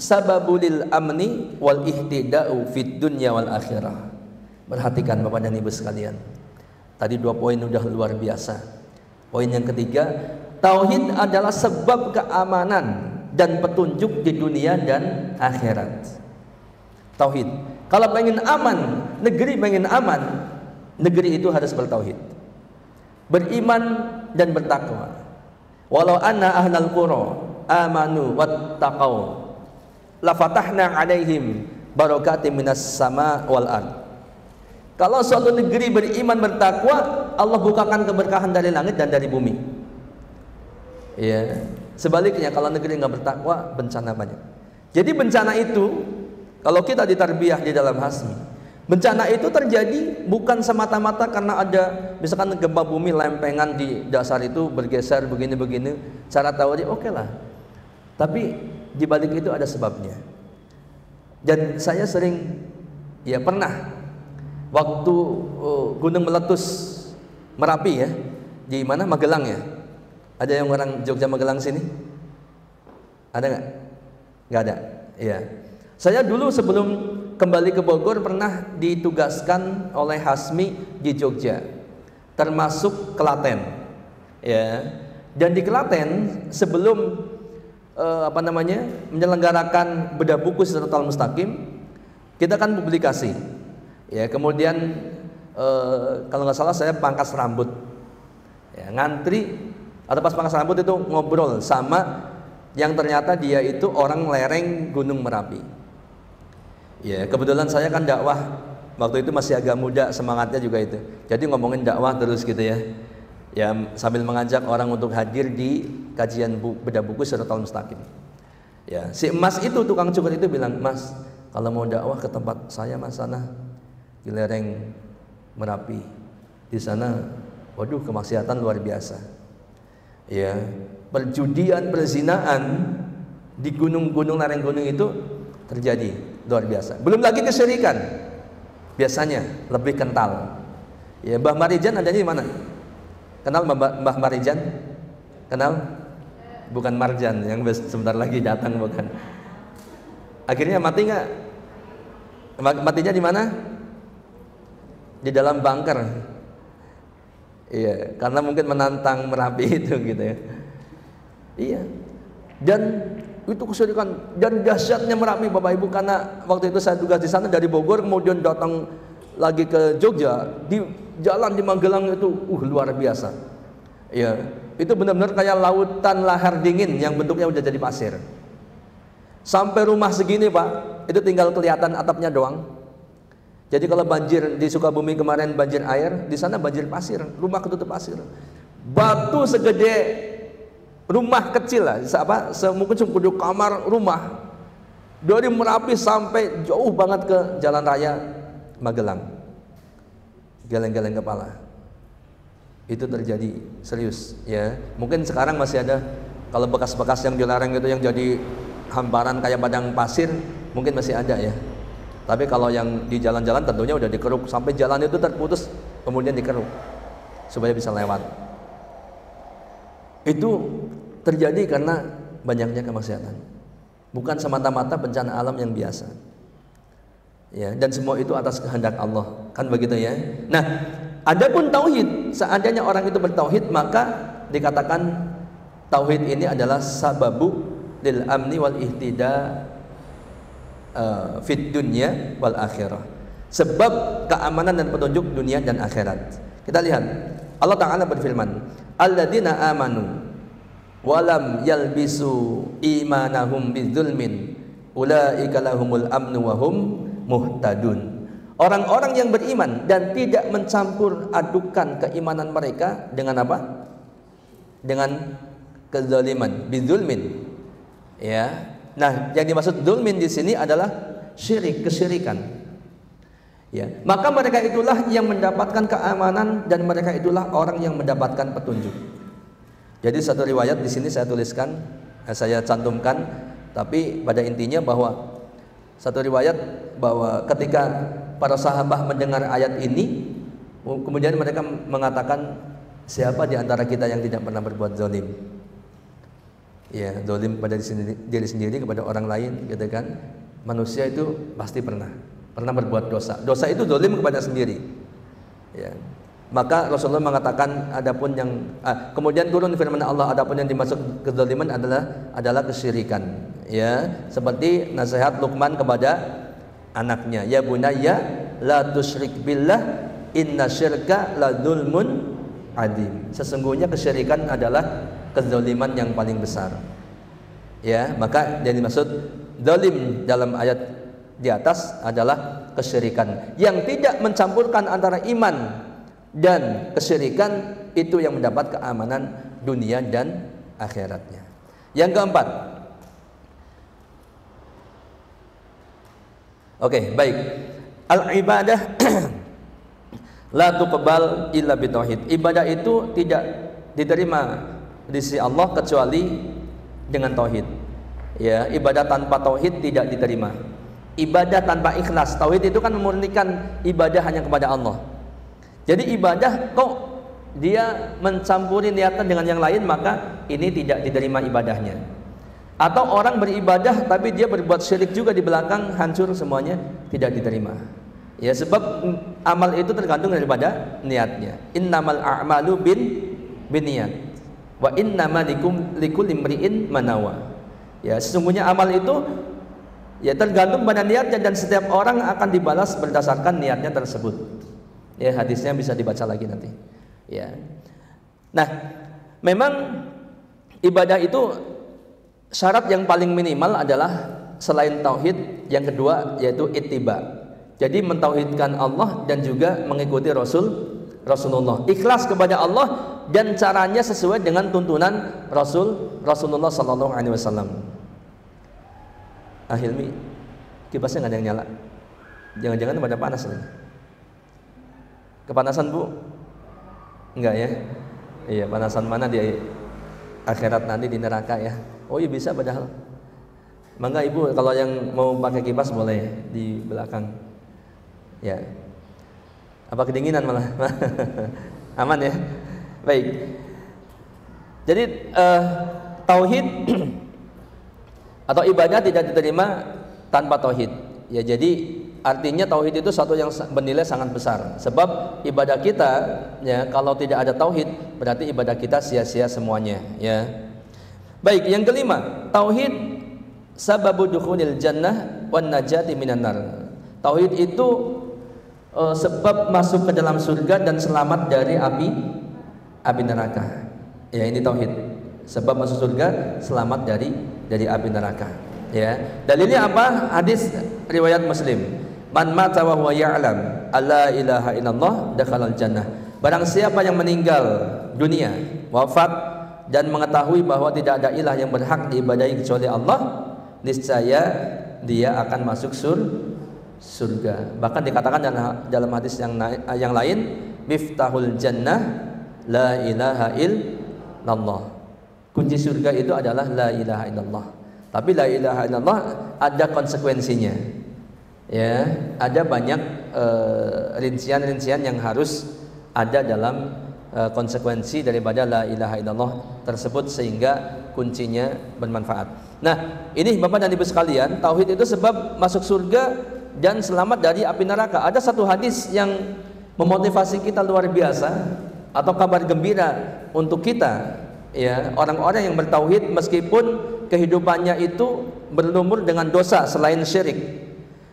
sababulil amni wal ihtida'u fid dunya wal akhirah. Perhatikan Bapak dan Ibu sekalian, tadi 2 poin udah luar biasa. Poin yang ketiga, tauhid adalah sebab keamanan dan petunjuk di dunia dan akhirat. Tauhid, kalau pengen aman, negeri pengen aman, negeri itu harus bertauhid, beriman dan bertakwa. Walau anna ahlal qura amanu wattaqau la fatahna alaihim barakatim minas sama wal ard. Kalau suatu negeri beriman bertakwa, Allah bukakan keberkahan dari langit dan dari bumi. Ya, sebaliknya kalau negeri nggak bertakwa, bencana banyak. Jadi bencana itu, kalau kita ditarbiyah di dalam Hasmi, bencana itu terjadi bukan semata-mata karena ada misalkan gempa bumi, lempengan di dasar itu bergeser begini-begini, cara tahu aja oke lah. Tapi di balik itu ada sebabnya. Dan saya sering, ya pernah waktu gunung meletus Merapi, ya, di mana, Magelang, ya. Ada yang orang Jogja Magelang sini? Ada nggak? Nggak ada. Iya. Saya dulu sebelum kembali ke Bogor pernah ditugaskan oleh Hasmi di Jogja, termasuk Klaten, ya. Dan di Klaten sebelum menyelenggarakan bedah buku Siratal Mustaqim, kita kan publikasi, ya. Kemudian kalau nggak salah saya pangkas rambut, ya, ngantri atau pas pangkas rambut itu ngobrol sama yang ternyata dia itu orang lereng Gunung Merapi. Ya, kebetulan saya kan dakwah waktu itu masih agak muda, semangatnya juga itu. Jadi ngomongin dakwah terus gitu ya. Ya, sambil mengajak orang untuk hadir di kajian bedah buku Siratal Mustaqim. Ya, si Mas itu, tukang cukur itu bilang, "Mas, kalau mau dakwah ke tempat saya, Mas, sana di lereng Merapi. Di sana, waduh, kemaksiatan luar biasa. Ya, perjudian, perzinaan di gunung-gunung lereng gunung itu terjadi luar biasa. Belum lagi kesyirikan, biasanya lebih kental. Ya, Mbah Marijan adanya di mana? Kenal Mbah Marijan? Kenal? Bukan Marjan yang sebentar lagi datang, bukan. Akhirnya mati nggak? Matinya di mana? Di dalam bunker. Iya, karena mungkin menantang Merapi itu gitu ya. Iya. Dan itu kesyirikan dan dahsyatnya Merapi Bapak Ibu, karena waktu itu saya tugas di sana dari Bogor kemudian datang lagi ke Jogja, di jalan di Magelang itu luar biasa. Iya, itu benar-benar kayak lautan lahar dingin yang bentuknya udah jadi pasir. Sampai rumah segini Pak, itu tinggal kelihatan atapnya doang. Jadi kalau banjir di Sukabumi kemarin banjir air, di sana banjir pasir, rumah ketutup pasir. Batu segede rumah kecil lah, mungkin sepuluh kamar rumah. Dari Merapi sampai jauh banget ke jalan raya Magelang. Geleng-geleng kepala. Itu terjadi serius ya. Mungkin sekarang masih ada, kalau bekas-bekas yang di lereng itu yang jadi hamparan kayak padang pasir mungkin masih ada ya. Tapi kalau yang di jalan-jalan tentunya udah dikeruk sampai jalan itu terputus kemudian dikeruk supaya bisa lewat. Itu terjadi karena banyaknya kemaksiatan, bukan semata-mata bencana alam yang biasa ya, dan semua itu atas kehendak Allah, kan begitu ya. Nah, adapun tauhid, seandainya orang itu bertauhid, maka dikatakan tauhid ini adalah sababu lil amni wal ihtida fid dunya wal akhirah, sebab keamanan dan petunjuk dunia dan akhirat. Kita lihat Allah Ta'ala berfirman, alladzina amanu walam yalbisu imanahum bidzulmin ulaika lahumul amnu wa hum muhtadun. Orang-orang yang beriman dan tidak mencampur adukan keimanan mereka dengan apa? Dengan kezaliman, bidzulmin. Ya. Nah, yang dimaksud dzulmin di sini adalah syirik, kesyirikan. Ya. Maka mereka itulah yang mendapatkan keamanan dan mereka itulah orang yang mendapatkan petunjuk. Jadi satu riwayat di sini saya tuliskan, saya cantumkan, tapi pada intinya bahwa satu riwayat bahwa ketika para sahabat mendengar ayat ini, kemudian mereka mengatakan, siapa di antara kita yang tidak pernah berbuat zalim? Ya, zalim pada diri sendiri kepada orang lain, gitu kan? Manusia itu pasti pernah berbuat dosa. Dosa itu zalim kepada sendiri. Ya. Maka Rasulullah mengatakan, adapun yang kemudian turun firman Allah, adapun yang dimaksud kezaliman adalah kesyirikan. Ya, seperti nasihat Luqman kepada anaknya, ya bunayya la tusyrik billah inna syirka la dzulmun adzim. Sesungguhnya kesyirikan adalah kezaliman yang paling besar. Ya, maka yang dimaksud zalim dalam ayat di atas adalah kesyirikan yang tidak mencampurkan antara iman dan kesyirikan, itu yang mendapat keamanan dunia dan akhiratnya. Yang keempat, oke, baik. Al-ibadah la tuqbal illa bitauhid. Ibadah itu tidak diterima di sisi Allah kecuali dengan tauhid. Ya, ibadah tanpa tauhid tidak diterima. Ibadah tanpa ikhlas, tauhid itu kan memurnikan ibadah hanya kepada Allah. Jadi ibadah kok dia mencampuri niatan dengan yang lain, maka ini tidak diterima ibadahnya. Atau orang beribadah tapi dia berbuat syirik juga di belakang, hancur semuanya, tidak diterima. Ya, sebab amal itu tergantung daripada niatnya. Innamal a'malu binniyat wa innama likulli imri'in ma nawa. Ya, sesungguhnya amal itu ya tergantung pada niatnya, dan setiap orang akan dibalas berdasarkan niatnya tersebut. Ya, hadisnya bisa dibaca lagi nanti. Ya. Nah, memang ibadah itu syarat yang paling minimal adalah selain tauhid, yang kedua yaitu ittiba. Jadi mentauhidkan Allah dan juga mengikuti Rasulullah. Ikhlas kepada Allah dan caranya sesuai dengan tuntunan Rasulullah sallallahu alaihi wasallam. Hilmi, kipasnya nggak ada yang nyala. Jangan-jangan pada panas lagi. Kepanasan Bu? Enggak ya? Iya, panasan mana di akhirat nanti di neraka ya? Oh iya bisa padahal. Mangga Ibu kalau yang mau pakai kipas boleh di belakang. Ya. Apa kedinginan malah? Aman ya? Baik. Jadi tauhid atau ibadah tidak diterima tanpa tauhid. Ya, jadi artinya tauhid itu satu yang bernilai sangat besar. Sebab ibadah kita ya kalau tidak ada tauhid berarti ibadah kita sia-sia semuanya, ya. Baik, yang kelima, tauhid sababu dukhulil jannah wan najati minan nar. Tauhid itu sebab masuk ke dalam surga dan selamat dari api neraka. Ya, ini tauhid. Sebab masuk surga, selamat dari api neraka. Ya. Dalilnya apa? Hadis riwayat Muslim. Man mata wa huwa ya'lam alla ilaha illallah dakhalal jannah. Barang siapa yang meninggal dunia, wafat dan mengetahui bahwa tidak ada ilah yang berhak diibadahi kecuali Allah, niscaya dia akan masuk surga. Bahkan dikatakan dalam hadis yang lain, miftahul jannah la ilaha illallah. Kunci surga itu adalah la ilaha illallah. Tapi la ilaha illallah ada konsekuensinya. Ya, ada banyak rincian-rincian yang harus ada dalam konsekuensi daripada la ilaha illallah tersebut sehingga kuncinya bermanfaat. Nah, ini Bapak dan Ibu sekalian, tauhid itu sebab masuk surga dan selamat dari api neraka. Ada satu hadis yang memotivasi kita luar biasa atau kabar gembira untuk kita, ya, orang-orang yang bertauhid meskipun kehidupannya itu berlumur dengan dosa selain syirik.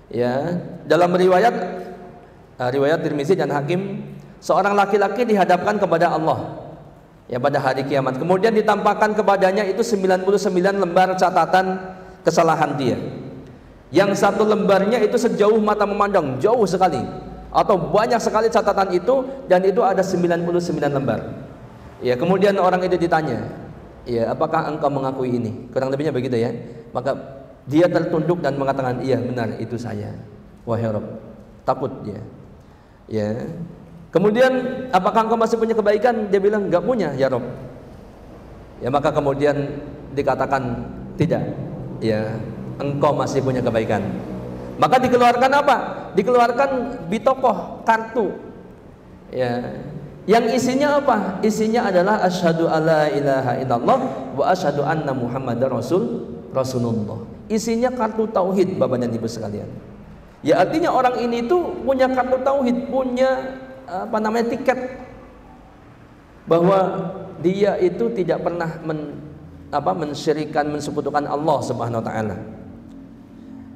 Ya, dalam riwayat Tirmizi dan Hakim, seorang laki-laki dihadapkan kepada Allah ya pada hari kiamat. Kemudian ditampakkan kepadanya itu 99 lembar catatan kesalahan dia. Yang satu lembarnya itu sejauh mata memandang, jauh sekali, atau banyak sekali catatan itu, dan itu ada 99 lembar. Ya, kemudian orang itu ditanya, ya, apakah engkau mengakui ini? Kurang lebihnya begitu ya. Maka dia tertunduk dan mengatakan, iya benar, itu saya. Wahai Rabb, takut dia. Ya. Kemudian, apakah engkau masih punya kebaikan? Dia bilang, enggak punya ya Rabb. Ya, maka kemudian dikatakan tidak. Ya, engkau masih punya kebaikan. Maka dikeluarkan apa? Dikeluarkan bitokoh, kartu. Ya. Yang isinya apa? Isinya adalah asyhadu alla ilaha illallah wa asyhadu anna muhammadar rasulullah. Isinya kartu tauhid, Bapak dan Ibu sekalian. Ya, artinya orang ini tuh punya kartu tauhid, punya tiket bahwa dia itu tidak pernah mensyirikan, mensekutukan Allah Subhanahu wa taala.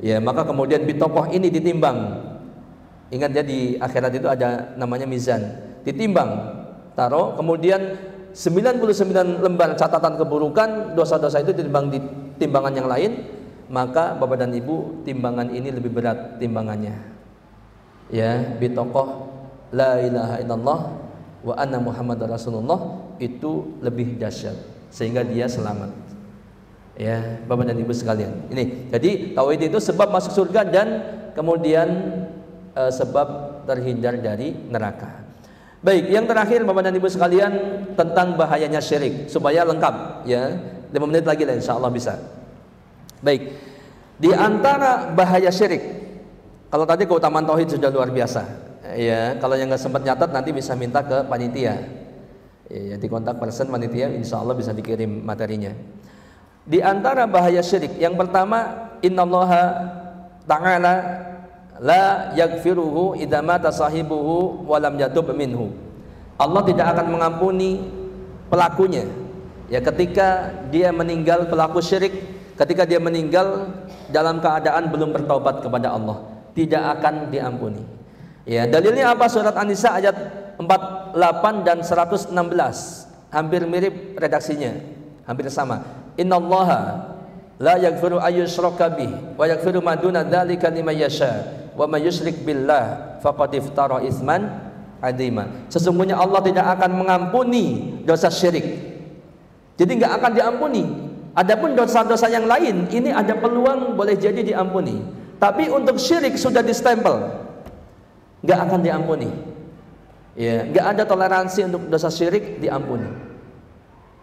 Ya, maka kemudian bitokoh ini ditimbang. Ingat ya, di akhirat itu ada namanya mizan. Ditimbang, taruh, kemudian 99 lembar catatan keburukan, dosa-dosa itu ditimbang di timbangan yang lain. Maka Bapak dan Ibu, timbangan ini lebih berat timbangannya. Ya, bitokoh la ilaha illallah wa anna muhammadar rasulullah itu lebih dahsyat sehingga dia selamat. Ya, Bapak dan Ibu sekalian. Ini, jadi tauhid itu sebab masuk surga dan kemudian sebab terhindar dari neraka. Baik, yang terakhir Bapak dan Ibu sekalian tentang bahayanya syirik supaya lengkap ya. 5 menit lagi lah insyaallah bisa. Baik, di antara bahaya syirik, kalau tadi keutamaan tauhid sudah luar biasa, ya. Kalau yang nggak sempat nyatat nanti bisa minta ke panitia, ya, di kontak person panitia, insya Allah bisa dikirim materinya. Di antara bahaya syirik, yang pertama, innallaha ta'ala la yaghfiruhu idza mata sahibuhu wa lam yatub minhu. Allah tidak akan mengampuni pelakunya, ya, ketika dia meninggal pelaku syirik. Ketika dia meninggal dalam keadaan belum bertaubat kepada Allah, tidak akan diampuni. Ya, dalilnya apa? Surat An-Nisa ayat 48 dan 116. Hampir mirip redaksinya, hampir sama. Innallaha la yaghfiru ayyushraka bih wa yaghfiru ma duna dzalika liman yasha wa may yusyrik billah faqad iftara itsman adzima. Sesungguhnya Allah tidak akan mengampuni dosa syirik. Jadi enggak akan diampuni. Adapun dosa-dosa yang lain ini ada peluang boleh jadi diampuni. Tapi untuk syirik sudah distempel, nggak akan diampuni. Ya, nggak ada toleransi untuk dosa syirik diampuni.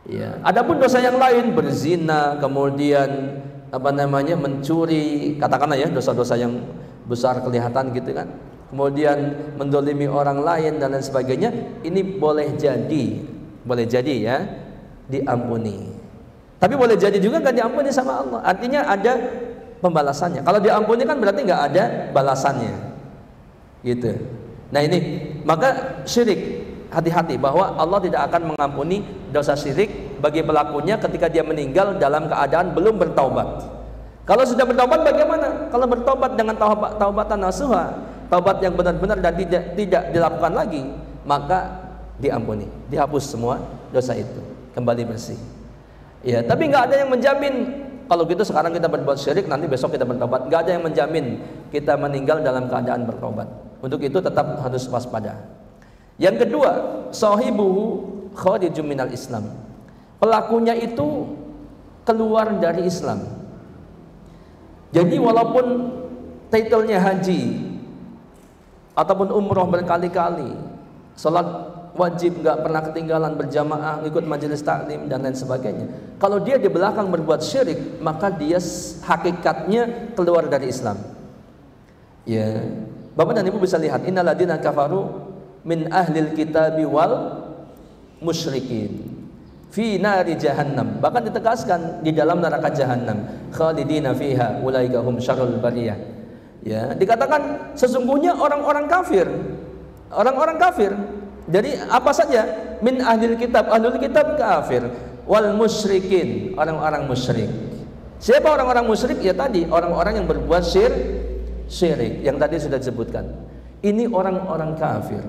Ya, adapun dosa yang lain berzina, kemudian mencuri, katakanlah ya dosa-dosa yang besar kelihatan gitu kan, kemudian mendolimi orang lain dan lain sebagainya, ini boleh jadi ya diampuni. Tapi boleh jadi juga nggak diampuni sama Allah. Artinya ada pembalasannya. Kalau diampuni kan berarti nggak ada balasannya, gitu. Nah ini, maka syirik, hati-hati bahwa Allah tidak akan mengampuni dosa syirik bagi pelakunya ketika dia meninggal dalam keadaan belum bertaubat. Kalau sudah bertaubat bagaimana? Kalau bertaubat dengan taubatan nasuha, taubat yang benar-benar dan tidak dilakukan lagi, maka diampuni, dihapus semua dosa itu, kembali bersih. Ya, tapi nggak ada yang menjamin kalau gitu sekarang kita berbuat syirik, nanti besok kita bertobat. Nggak ada yang menjamin kita meninggal dalam keadaan bertobat. Untuk itu tetap harus waspada. Yang kedua, sahibuhu kharijum minal Islam. Pelakunya itu keluar dari Islam. Jadi walaupun titlenya haji ataupun umroh berkali-kali, salat wajib nggak pernah ketinggalan, berjamaah, ikut majelis taklim dan lain sebagainya, kalau dia di belakang berbuat syirik, maka dia hakikatnya keluar dari Islam. Ya, Bapak dan Ibu bisa lihat, innal ladzina kafaru min ahlil kitabi wal musyrikin fi nari jahannam. Bahkan ditegaskan di dalam neraka jahannam, khalidina fiha ulaika hum syarrul bariyah. Ya, dikatakan sesungguhnya orang-orang kafir. Jadi apa saja? Min ahlil kitab, ahlul kitab kafir, wal musyrikin, orang-orang musyrik. Siapa orang-orang musyrik? Ya tadi, orang-orang yang berbuat syirik yang tadi sudah disebutkan. Ini orang-orang kafir.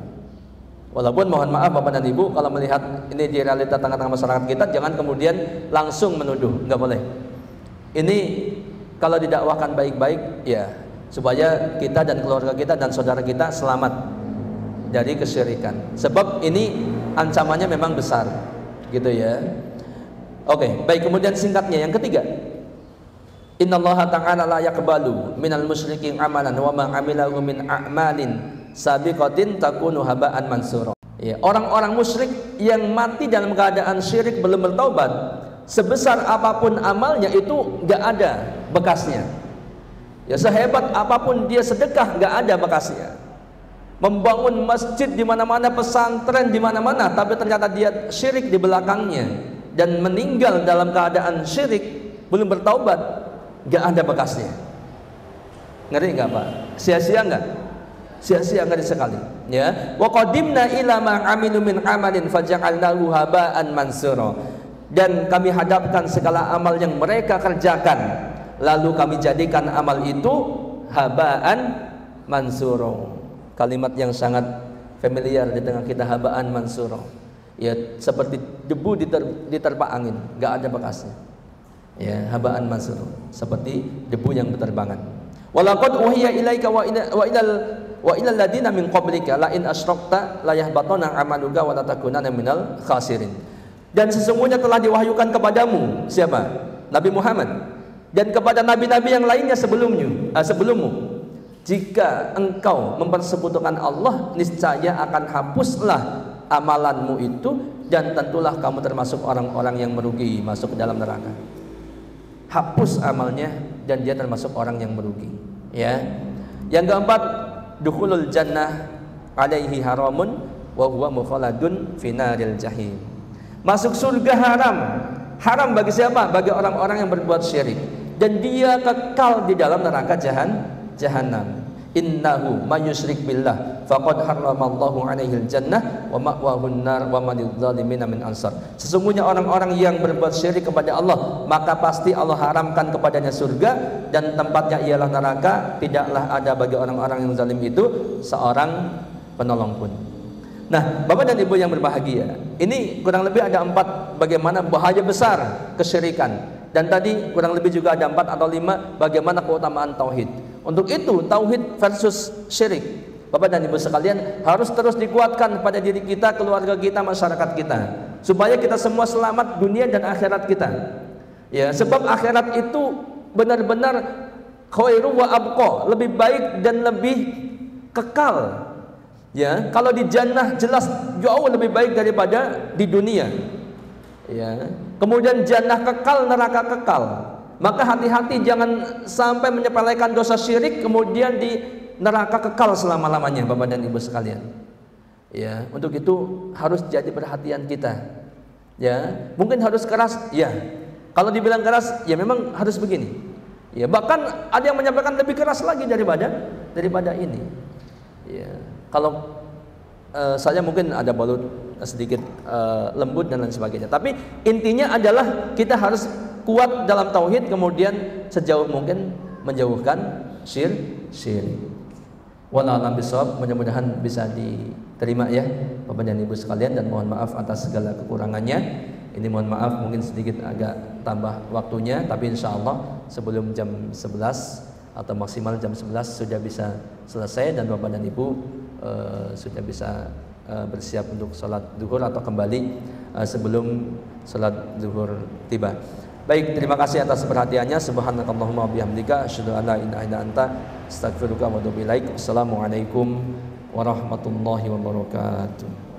Walaupun mohon maaf Bapak dan Ibu, kalau melihat ini di realita tengah-tengah masyarakat kita, jangan kemudian langsung menuduh, nggak boleh. Ini kalau didakwahkan baik-baik, ya supaya kita dan keluarga kita dan saudara kita selamat dari kesyirikan. Sebab ini ancamannya memang besar, gitu ya. Oke, baik. Kemudian singkatnya yang ketiga, innallaha ta'ala la yaqbalu minal musyrikin amalan wa ma amilahu min a'malin sabiqatin takunu haba'an mansura. Ya, orang-orang musyrik yang mati dalam keadaan syirik belum bertaubat, sebesar apapun amalnya itu nggak ada bekasnya. Ya, sehebat apapun dia sedekah nggak ada bekasnya. Membangun masjid di mana-mana, pesantren di mana-mana, tapi ternyata dia syirik di belakangnya dan meninggal dalam keadaan syirik belum bertaubat, nggak ada bekasnya. Ngeri nggak Pak? Sia-sia nggak? Sia-sia ngeri sekali. Ya, wa qadimna ila ma amilu min amalin faja'alnahu haba'an mansura. Dan kami hadapkan segala amal yang mereka kerjakan, lalu kami jadikan amal itu haba'an mansura. Kalimat yang sangat familiar di tengah kita, haba'an mansura. Ya, seperti debu diterpa angin, nggak ada bekasnya. Ya, haba'an mansura, seperti debu yang berterbangan. Walaqad uhiya ilaika wa ilal ladina min qablika la in asyrakta la yahbatana amaluka wa la takunanna minal khasirin. Dan sesungguhnya telah diwahyukan kepadamu, siapa? Nabi Muhammad, dan kepada nabi-nabi yang lainnya sebelummu, jika engkau mempersekutukan Allah, niscaya akan hapuslah amalanmu itu, dan tentulah kamu termasuk orang-orang yang merugi, masuk ke dalam neraka. Hapus amalnya dan dia termasuk orang yang merugi. Ya. Yang keempat, dukhulul jannah alaihi haramun wa huwa mukhaladun finaril jahim. Masuk surga haram bagi siapa? Bagi orang-orang yang berbuat syirik, dan dia kekal di dalam neraka jahannam. Innahu may yusyrik billah faqad harramallahu alaihil jannah wa ma'wahun nar wa ma lidzalimina min ansar. Sesungguhnya orang-orang yang berbuat syirik kepada Allah, maka pasti Allah haramkan kepadanya surga, dan tempatnya ialah neraka. Tidaklah ada bagi orang-orang yang zalim itu seorang penolong pun. Nah, Bapak dan Ibu yang berbahagia, ini kurang lebih ada 4 bagaimana bahaya besar kesyirikan, dan tadi kurang lebih juga ada 4 atau 5 bagaimana keutamaan tauhid. Untuk itu tauhid versus syirik, Bapak dan Ibu sekalian, harus terus dikuatkan pada diri kita, keluarga kita, masyarakat kita, supaya kita semua selamat dunia dan akhirat kita. Ya, sebab akhirat itu benar-benar khairu wa abqa, lebih baik dan lebih kekal. Ya, kalau di jannah jelas jauh lebih baik daripada di dunia. Ya. Kemudian jannah kekal, neraka kekal. Maka hati-hati jangan sampai menyepelekan dosa syirik kemudian di neraka kekal selama-lamanya, Bapak dan Ibu sekalian. Ya, untuk itu harus jadi perhatian kita. Ya, mungkin harus keras, ya. Kalau dibilang keras, ya memang harus begini. Ya, bahkan ada yang menyampaikan lebih keras lagi daripada ini. Ya, kalau saya mungkin ada balut sedikit lembut dan lain sebagainya. Tapi intinya adalah kita harus kuat dalam tauhid, kemudian sejauh mungkin menjauhkan syirik. Wallahu a'lam bishawab. Mudah-mudahan bisa diterima ya Bapak dan Ibu sekalian, dan mohon maaf atas segala kekurangannya. Ini mohon maaf mungkin sedikit agak tambah waktunya, tapi insya Allah sebelum jam 11 atau maksimal jam 11 sudah bisa selesai, dan Bapak dan Ibu sudah bisa bersiap untuk sholat duhur atau kembali sebelum sholat duhur tiba. Baik, terima kasih atas perhatiannya. Subhanakallahumma wabihamdika asyhadu an la ilaha illa anta astaghfiruka wa atubu ilaik. Assalamualaikum warahmatullahi wabarakatuh.